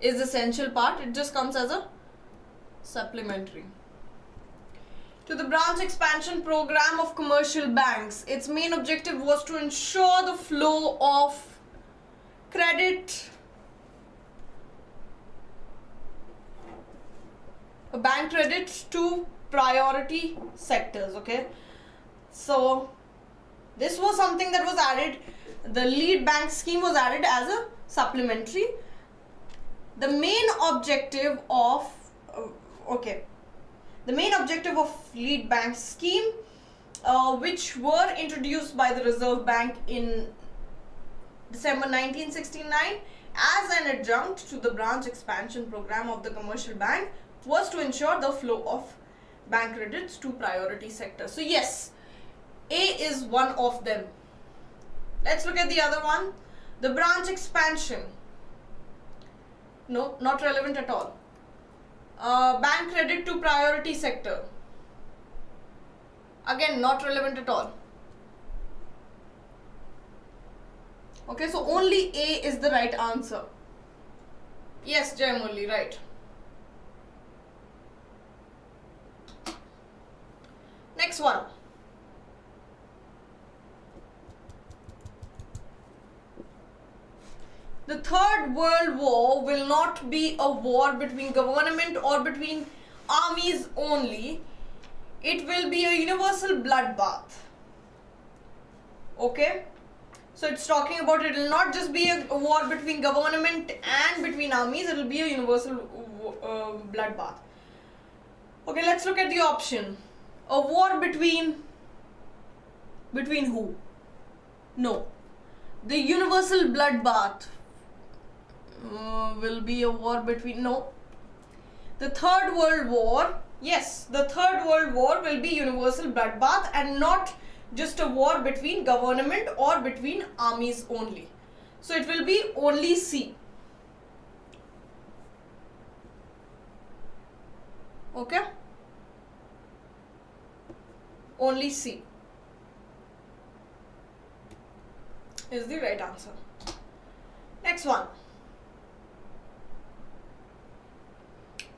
is essential part. It just comes as a supplementary. To the branch expansion program of commercial banks, its main objective was to ensure the flow of credit, bank credit to priority sectors. Okay, so this was something that was added. The lead bank scheme was added as a supplementary. The main objective of lead bank scheme, which were introduced by the Reserve Bank in December 1969 as an adjunct to the branch expansion program of the commercial bank, was to ensure the flow of bank credits to priority sectors. So yes, A is one of them. Let's look at the other one. The branch expansion. No, not relevant at all. Bank credit to priority sector. Again, not relevant at all. Okay, so only A is the right answer. Yes, Jayamurli, right. Next one. The Third World War will not be a war between government or between armies only. It will be a universal bloodbath. Okay, so it's talking about it will not just be a war between government and between armies. It will be a universal bloodbath. Okay, let's look at the option. A war between who? No, the universal bloodbath will be a war between, no. The Third World War, yes, the Third World War will be universal bloodbath and not just a war between government or between armies only. So it will be only C. Okay, only C is the right answer. Next one.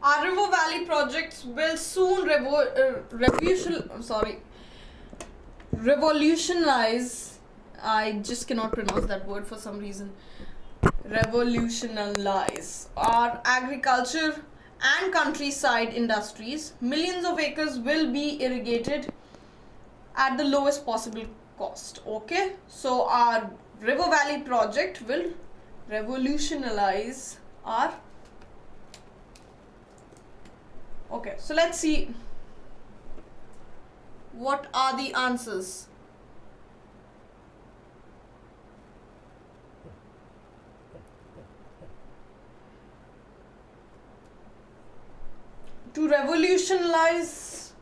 Our River Valley projects will soon revolutionize. I just cannot pronounce that word for some reason. Revolutionize our agriculture and countryside industries. Millions of acres will be irrigated at the lowest possible cost. Okay, so our River Valley project will revolutionize our. Okay, so let's see what are the answers. To revolutionize,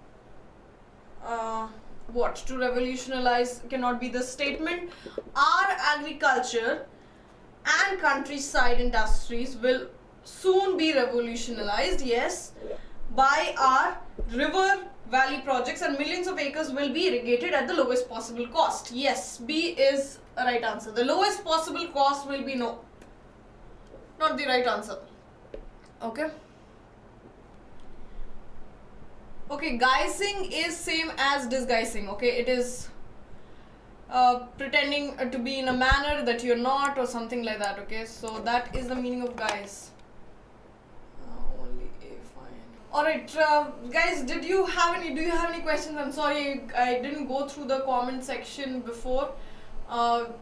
what? To revolutionize cannot be the statement. Our agriculture and countryside industries will soon be revolutionized, yes, by our river valley projects, and millions of acres will be irrigated at the lowest possible cost. Yes, B is a right answer. The lowest possible cost will be no, not the right answer. Okay. Okay, guising is same as disguising. Okay, it is pretending to be in a manner that you're not, or something like that. Okay, so that is the meaning of guise. Only A, fine. All right, guys, do you have any questions? I'm sorry, I didn't go through the comment section before. Do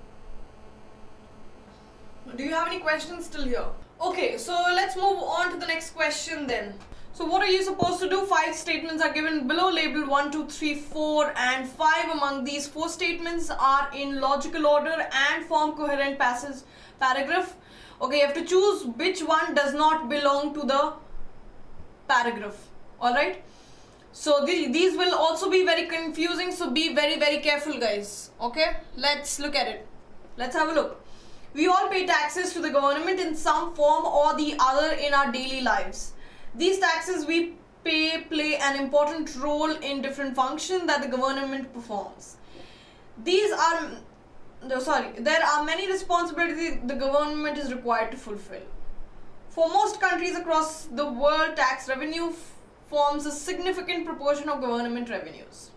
you have any questions still here? Okay, so let's move on to the next question then. So what are you supposed to do? 5 statements are given below, labeled 1, 2, 3, 4 and 5. Among these 4 statements are in logical order and form coherent paragraph. Okay, you have to choose which one does not belong to the paragraph. Alright. So these will also be very confusing, so be very careful, guys. Okay, let's look at it. Let's have a look. We all pay taxes to the government in some form or the other in our daily lives. These taxes we pay play an important role in different functions that the government performs. There are many responsibilities the government is required to fulfill. For most countries across the world, tax revenue forms a significant proportion of government revenues.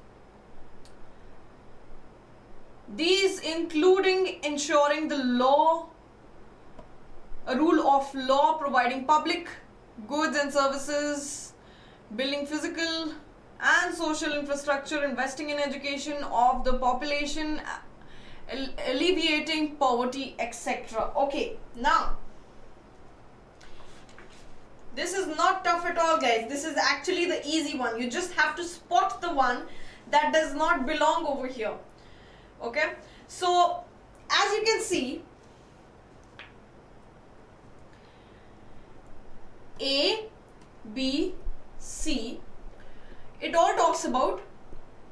These including ensuring the rule of law, providing public goods and services, building physical and social infrastructure, investing in education of the population, alleviating poverty, etc. Okay, now this is not tough at all, guys. This is actually the easy one. You just have to spot the one that does not belong over here. Okay, so as you can see, A, B, C, it all talks about,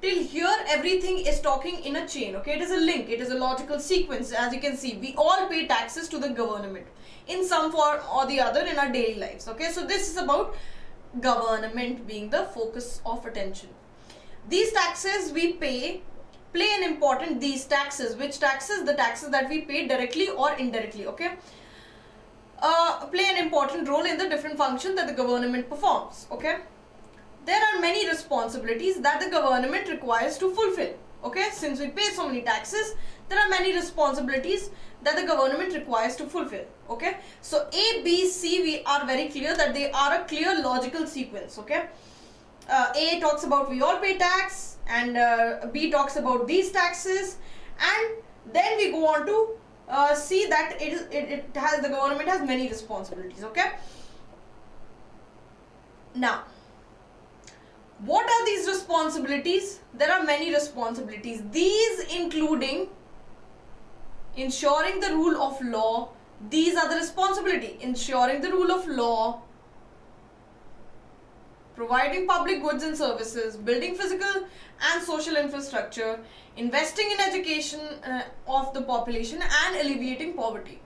till here everything is talking in a chain. Okay, it is a link, it is a logical sequence. As you can see, we all pay taxes to the government in some form or the other in our daily lives. Okay, so this is about government being the focus of attention. These taxes we pay play an important, these taxes, which taxes? The taxes that we pay directly or indirectly. Okay, play an important role in the different functions that the government performs. Okay, there are many responsibilities that the government requires to fulfill. Okay, since we pay so many taxes, there are many responsibilities that the government requires to fulfill. Okay, so A, B, C, we are very clear that they are a clear logical sequence. Okay, A talks about we all pay tax, and B talks about these taxes, and then we go on to see that the government has many responsibilities. Okay, now what are these responsibilities? There are many responsibilities, these including ensuring the rule of law. These are the responsibility: ensuring the rule of law, providing public goods and services, building physical and social infrastructure, investing in education of the population, and alleviating poverty.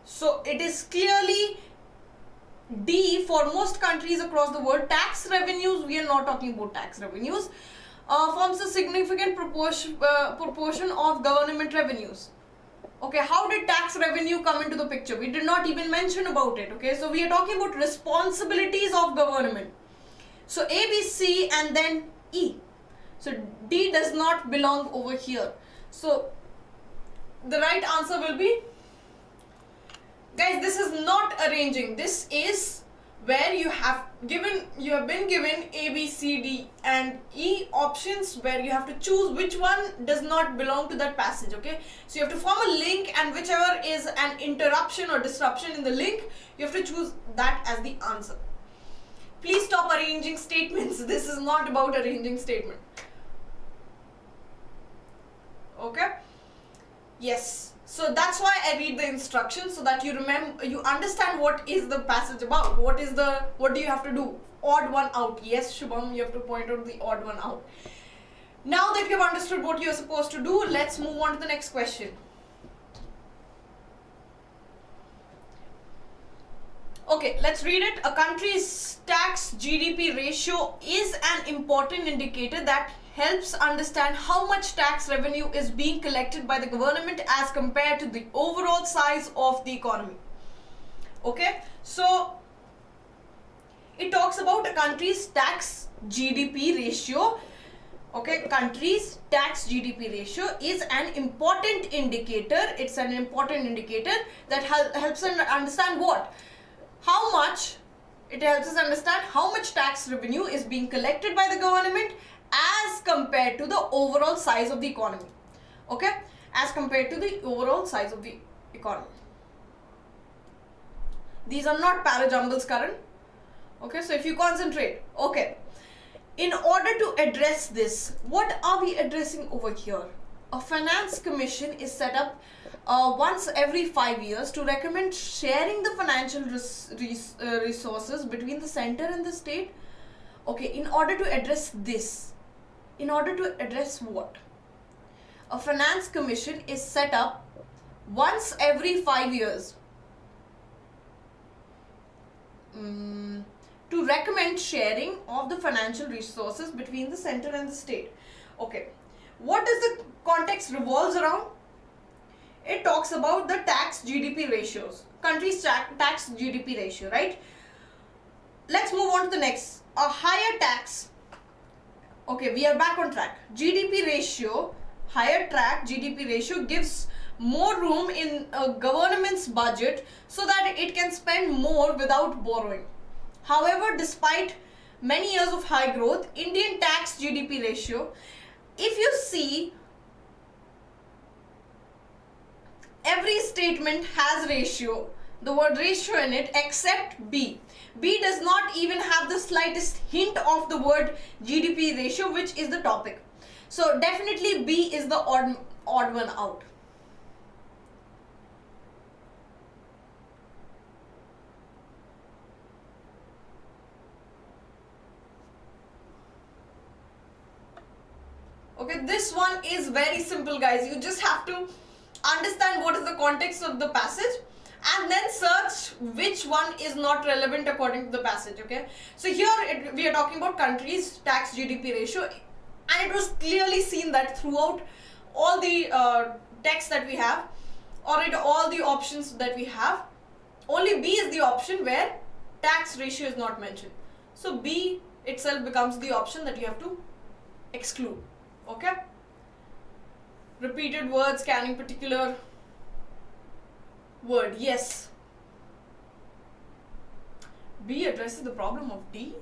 So it is clearly D for most countries across the world. Tax revenues, we are not talking about tax revenues, forms a significant proportion of government revenues. Okay, how did tax revenue come into the picture? We did not even mention about it. Okay, so we are talking about responsibilities of government. So A, B, C and then E. So D does not belong over here. So the right answer will be, guys, this is not arranging. This is where you have been given A, B, C, D and E options where you have to choose which one does not belong to that passage. Okay, so you have to form a link, and whichever is an interruption or disruption in the link, you have to choose that as the answer. Please stop arranging statements. This is not about arranging statement. Okay, yes. So that's why I read the instructions, so that you remember, you understand what is the passage about. What do you have to do? Odd one out. Yes, Shubham, you have to point out the odd one out. Now that you've understood what you're supposed to do, let's move on to the next question. Okay, let's read it. A country's tax GDP ratio is an important indicator that helps understand how much tax revenue is being collected by the government as compared to the overall size of the economy. Okay, so it talks about a country's tax GDP ratio. Okay, country's tax GDP ratio is an important indicator. It's an important indicator that helps us understand what? How much, it helps us understand how much tax revenue is being collected by the government as compared to the overall size of the economy. Okay, as compared to the overall size of the economy. These are not parajumbles, Karan. Okay, so if you concentrate. Okay, in order to address this, what are we addressing over here? A finance commission is set up once every 5 years to recommend sharing the financial resources between the center and the state. Okay, in order to address this, in order to address what? A finance commission is set up once every 5 years to recommend sharing of the financial resources between the center and the state. Okay, what does the context revolves around? It talks about the tax GDP ratios, country's tax GDP ratio, right? Let's move on to the next. A higher tax. Okay, we are back on track. GDP ratio, higher track GDP ratio gives more room in a government's budget so that it can spend more without borrowing. However, despite many years of high growth, Indian tax GDP ratio, if you see, every statement has ratio, the word ratio in it, except B. B does not even have the slightest hint of the word GDP ratio, which is the topic. So definitely B is the odd one out. Okay, this one is very simple, guys. You just have to understand what is the context of the passage and then search which one is not relevant according to the passage. Okay, so here we are talking about country's tax GDP ratio, and it was clearly seen that throughout all the text that we have, or all the options that we have, only B is the option where tax ratio is not mentioned. So B itself becomes the option that you have to exclude. Okay, repeated words carrying particular word. Yes, B addresses the problem of D.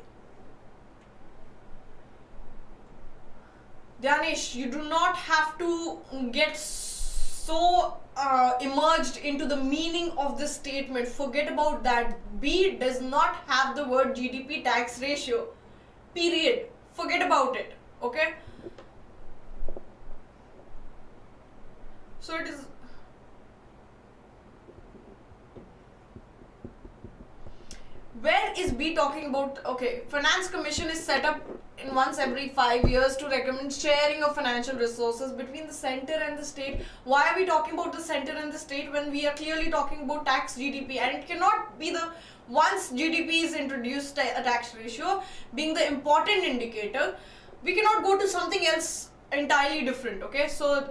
Danish, you do not have to get so immersed into the meaning of this statement. Forget about that. B does not have the word GDP tax ratio. Period. Forget about it. Okay. So it is. Where is B talking about? Okay, Finance Commission is set up in once every 5 years to recommend sharing of financial resources between the center and the state. Why are we talking about the center and the state when we are clearly talking about tax GDP? And it cannot be the once GDP is introduced, a tax ratio being the important indicator. We cannot go to something else entirely different. Okay, so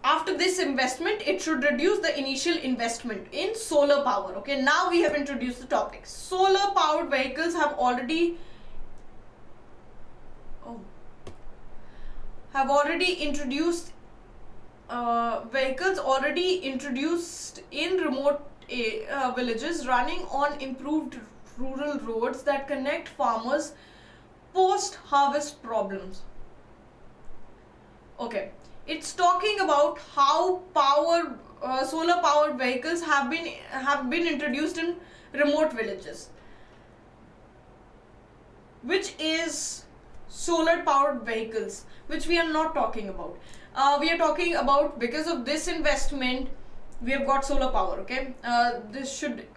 after this investment, it should reduce the initial investment in solar power. Okay, now we have introduced the topic. Solar powered vehicles have already introduced in remote villages, running on improved rural roads that connect farmers post-harvest problems. Okay, it's talking about how solar powered vehicles have been introduced in remote villages, which is solar powered vehicles, which we are not talking about. We are talking about, because of this investment, we have got solar power. Okay, this should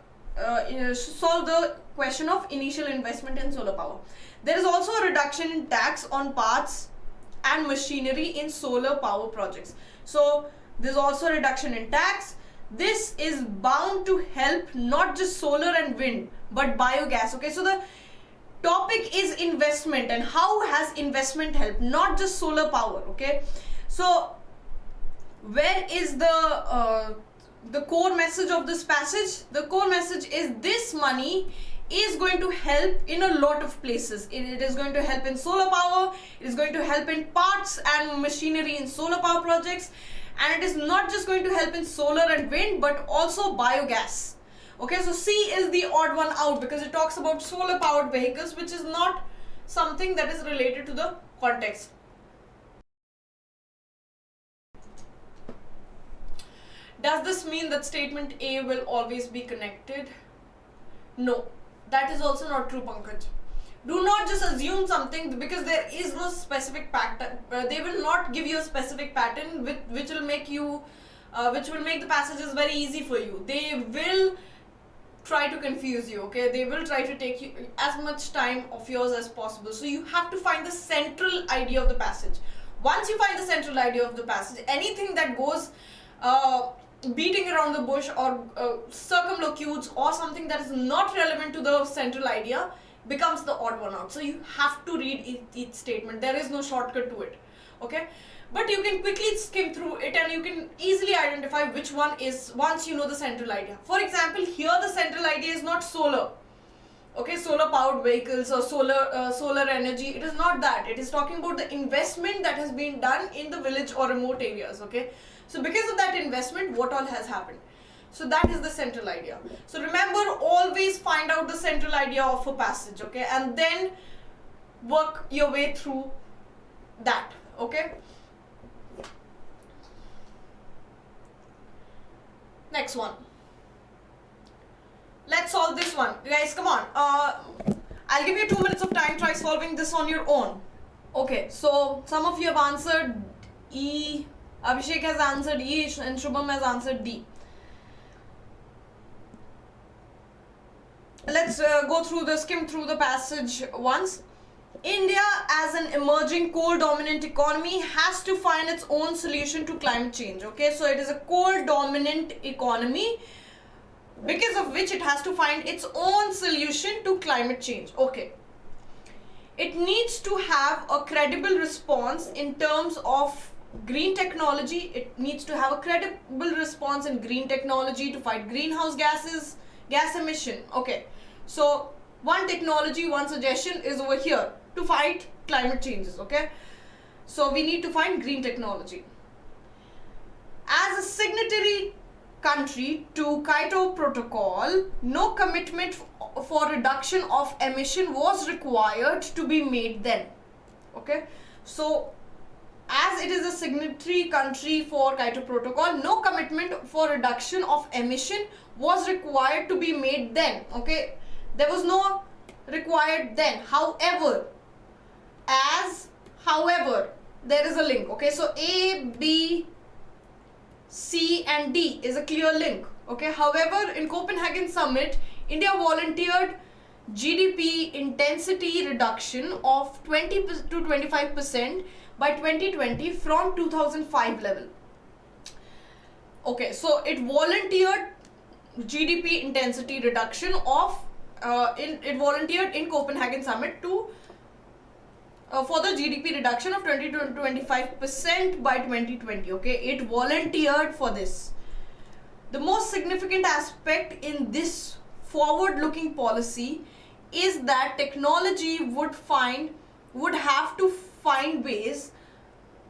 solve the question of initial investment in solar power. There is also a reduction in tax on parts and machinery in solar power projects. So there's also a reduction in tax. This is bound to help not just solar and wind, but biogas. Okay, so the topic is investment and how has investment helped, not just solar power. Okay, so where is the core message of this passage? The core message is this money is going to help in a lot of places. It is going to help in solar power, it is going to help in parts and machinery in solar power projects, and it is not just going to help in solar and wind, but also biogas. Okay, so C is the odd one out because it talks about solar powered vehicles, which is not something that is related to the context. Does this mean that statement A will always be connected? No, that is also not true, Pankaj. Do not just assume something because there is no specific pattern. They will not give you a specific pattern which will make the passages very easy for you. They will try to confuse you. Okay, they will try to take you as much time of yours as possible. So you have to find the central idea of the passage. Once you find the central idea of the passage, anything that goes beating around the bush or circumlocutes or something that is not relevant to the central idea becomes the odd one out. So you have to read each statement. There is no shortcut to it. Okay, but you can quickly skim through it and you can easily identify which one is, once you know the central idea. For example, here the central idea is not solar. Okay, solar powered vehicles or solar energy. It is not that. It is talking about the investment that has been done in the village or remote areas. Okay, so because of that investment, what all has happened? So that is the central idea. So remember, always find out the central idea of a passage. Okay, and then work your way through that. Okay, next one. Let's solve this one, guys. Come on, I'll give you 2 minutes of time. Try solving this on your own. Okay, so some of you have answered E, Abhishek has answered E, and Shubham has answered D. Let's skim through the passage once. India, as an emerging coal-dominant economy, has to find its own solution to climate change. Okay, so it is a coal-dominant economy, because of which it has to find its own solution to climate change. Okay, it needs to have a credible response in terms of green technology. It needs to have a credible response in green technology to fight greenhouse gas emission. Okay, so one technology, one suggestion is over here to fight climate changes. Okay, so we need to find green technology. As a signatory country to Kyoto Protocol, no commitment for reduction of emission was required to be made then. Okay, so as it is a signatory country for Kyoto Protocol, no commitment for reduction of emission was required to be made then. Okay, there was no required then. However, there is a link. Okay, so A, B, C and D is a clear link. Okay, however, in Copenhagen summit, India volunteered GDP intensity reduction of 20 to 25% by 2020 from 2005 level. Okay, so it volunteered GDP intensity reduction of it volunteered in Copenhagen summit to for the GDP reduction of 20 to 25% by 2020. Okay, it volunteered for this. The most significant aspect in this forward-looking policy is that technology would have to find ways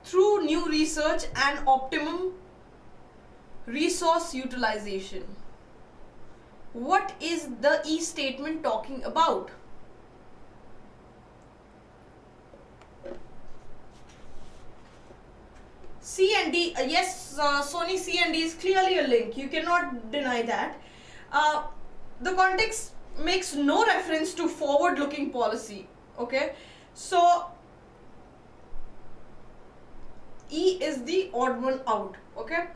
through new research and optimum resource utilization. What is the E statement talking about? C and D, yes, Sony, C and D is clearly a link. You cannot deny that. The context makes no reference to forward-looking policy. Okay, so E is the odd one out. Okay,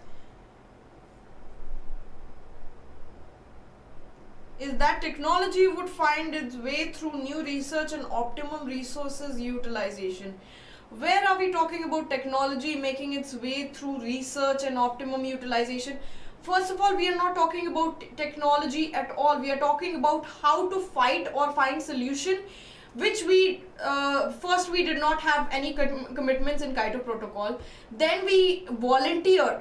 is that technology would find its way through new research and optimum resources utilization. Where are we talking about technology making its way through research and optimum utilization? First of all, we are not talking about technology at all. We are talking about how to fight or find solution, which we first we did not have any commitments in Kyoto Protocol. Then we volunteered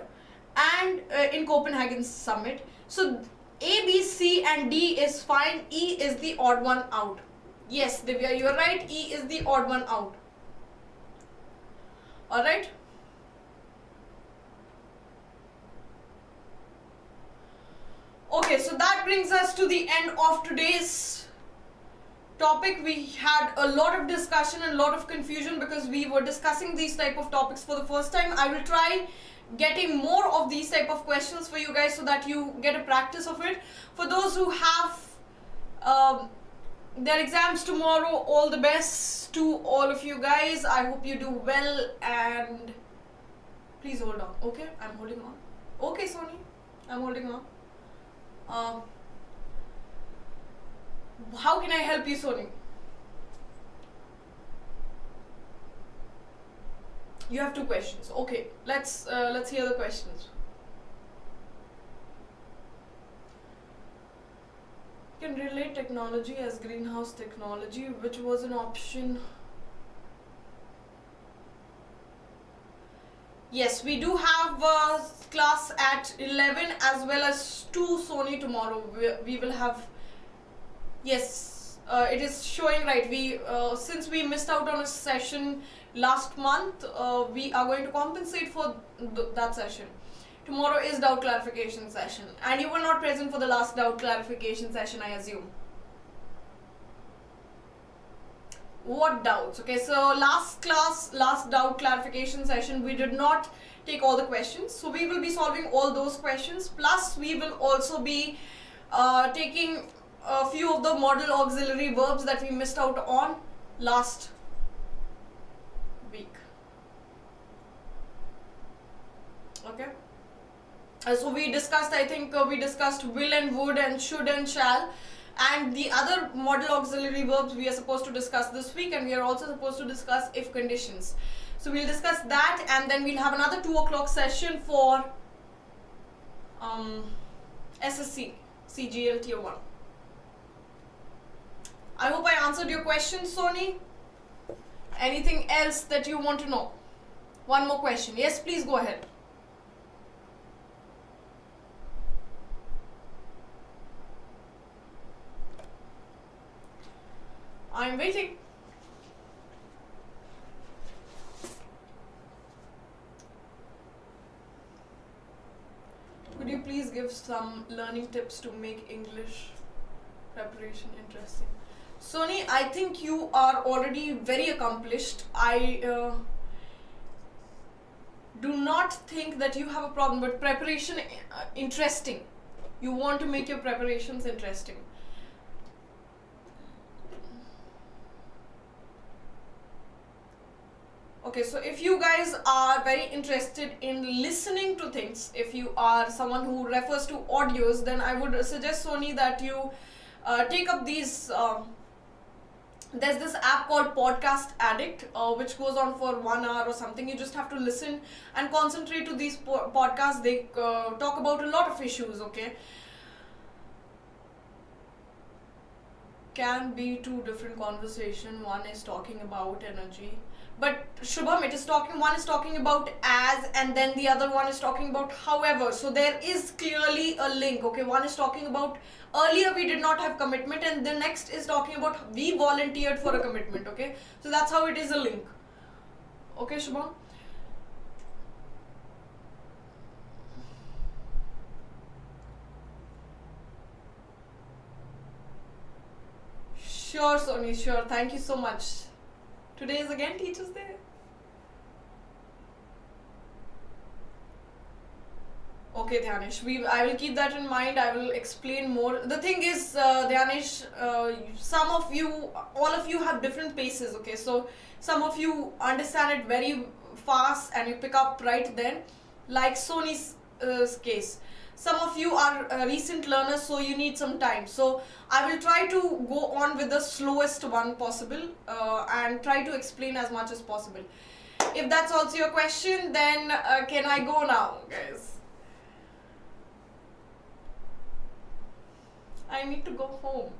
and in Copenhagen Summit. So A, B, C and D is fine. E is the odd one out. Yes, Divya, you are right. E is the odd one out. Alright. Okay, so that brings us to the end of today's topic. We had a lot of discussion and a lot of confusion because we were discussing these type of topics for the first time. I will try getting more of these type of questions for you guys so that you get a practice of it. For those who have their exams tomorrow, all the best to all of you guys. I hope you do well and please hold on. Okay, I'm holding on. Okay, Sony, I'm holding on. How can I help you, Sony? You have 2 questions. Okay, let's hear the questions. Can relate technology as greenhouse technology, which was an option. Yes, we do have a class at 11 as well as 2 Sony tomorrow. We will have, yes, it is showing right. We since we missed out on a session last month, we are going to compensate for that session. Tomorrow is doubt clarification session and you were not present for the last doubt clarification session, I assume. What doubts? Okay, so last doubt clarification session, we did not take all the questions. So we will be solving all those questions. Plus we will also be taking a few of the model auxiliary verbs that we missed out on last week. Okay. So we discussed, I think we discussed will and would and should and shall, and the other model auxiliary verbs we are supposed to discuss this week, and we are also supposed to discuss if conditions. So we'll discuss that and then we'll have another 2 o'clock session for SSC CGL Tier 1. I hope I answered your question, Sony. Anything else that you want to know? One more question. Yes, please go ahead. I'm waiting. Could you please give some learning tips to make English preparation interesting? Sony, I think you are already very accomplished. I do not think that you have a problem, but preparation interesting. You want to make your preparations interesting. Okay, so if you guys are very interested in listening to things, if you are someone who refers to audios, then I would suggest, Sony, that you take up these, there's this app called Podcast Addict, which goes on for 1 hour or something. You just have to listen and concentrate to these podcasts. They talk about a lot of issues, okay? can be two different conversation. One is talking about energy, but Shubham, one is talking about as, and then the other one is talking about however. So there is clearly a link. Okay, one is talking about earlier we did not have commitment, and the next is talking about we volunteered for a commitment. Okay, so that's how it is a link. Okay, Shubham. Sure, Sony, sure. Thank you so much. Today is again Teachers' Day. Okay, Dhyanish, I will keep that in mind. I will explain more. The thing is, Dhyanish, some of you, all of you have different paces, okay? So, some of you understand it very fast and you pick up right then, like Sony's case. Some of you are recent learners, so you need some time. So I will try to go on with the slowest one possible and try to explain as much as possible. If that's also your question, then can I go now, guys? I need to go home.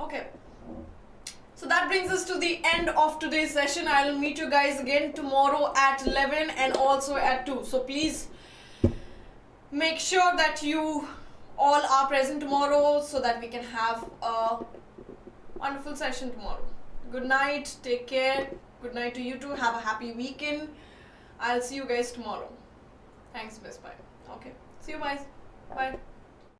Okay. So that brings us to the end of today's session. I will meet you guys again tomorrow at 11 and also at 2. So please make sure that you all are present tomorrow so that we can have a wonderful session tomorrow. Good night. Take care. Good night to you too. Have a happy weekend. I'll see you guys tomorrow. Thanks, Best Bye. Okay. See you guys. Bye.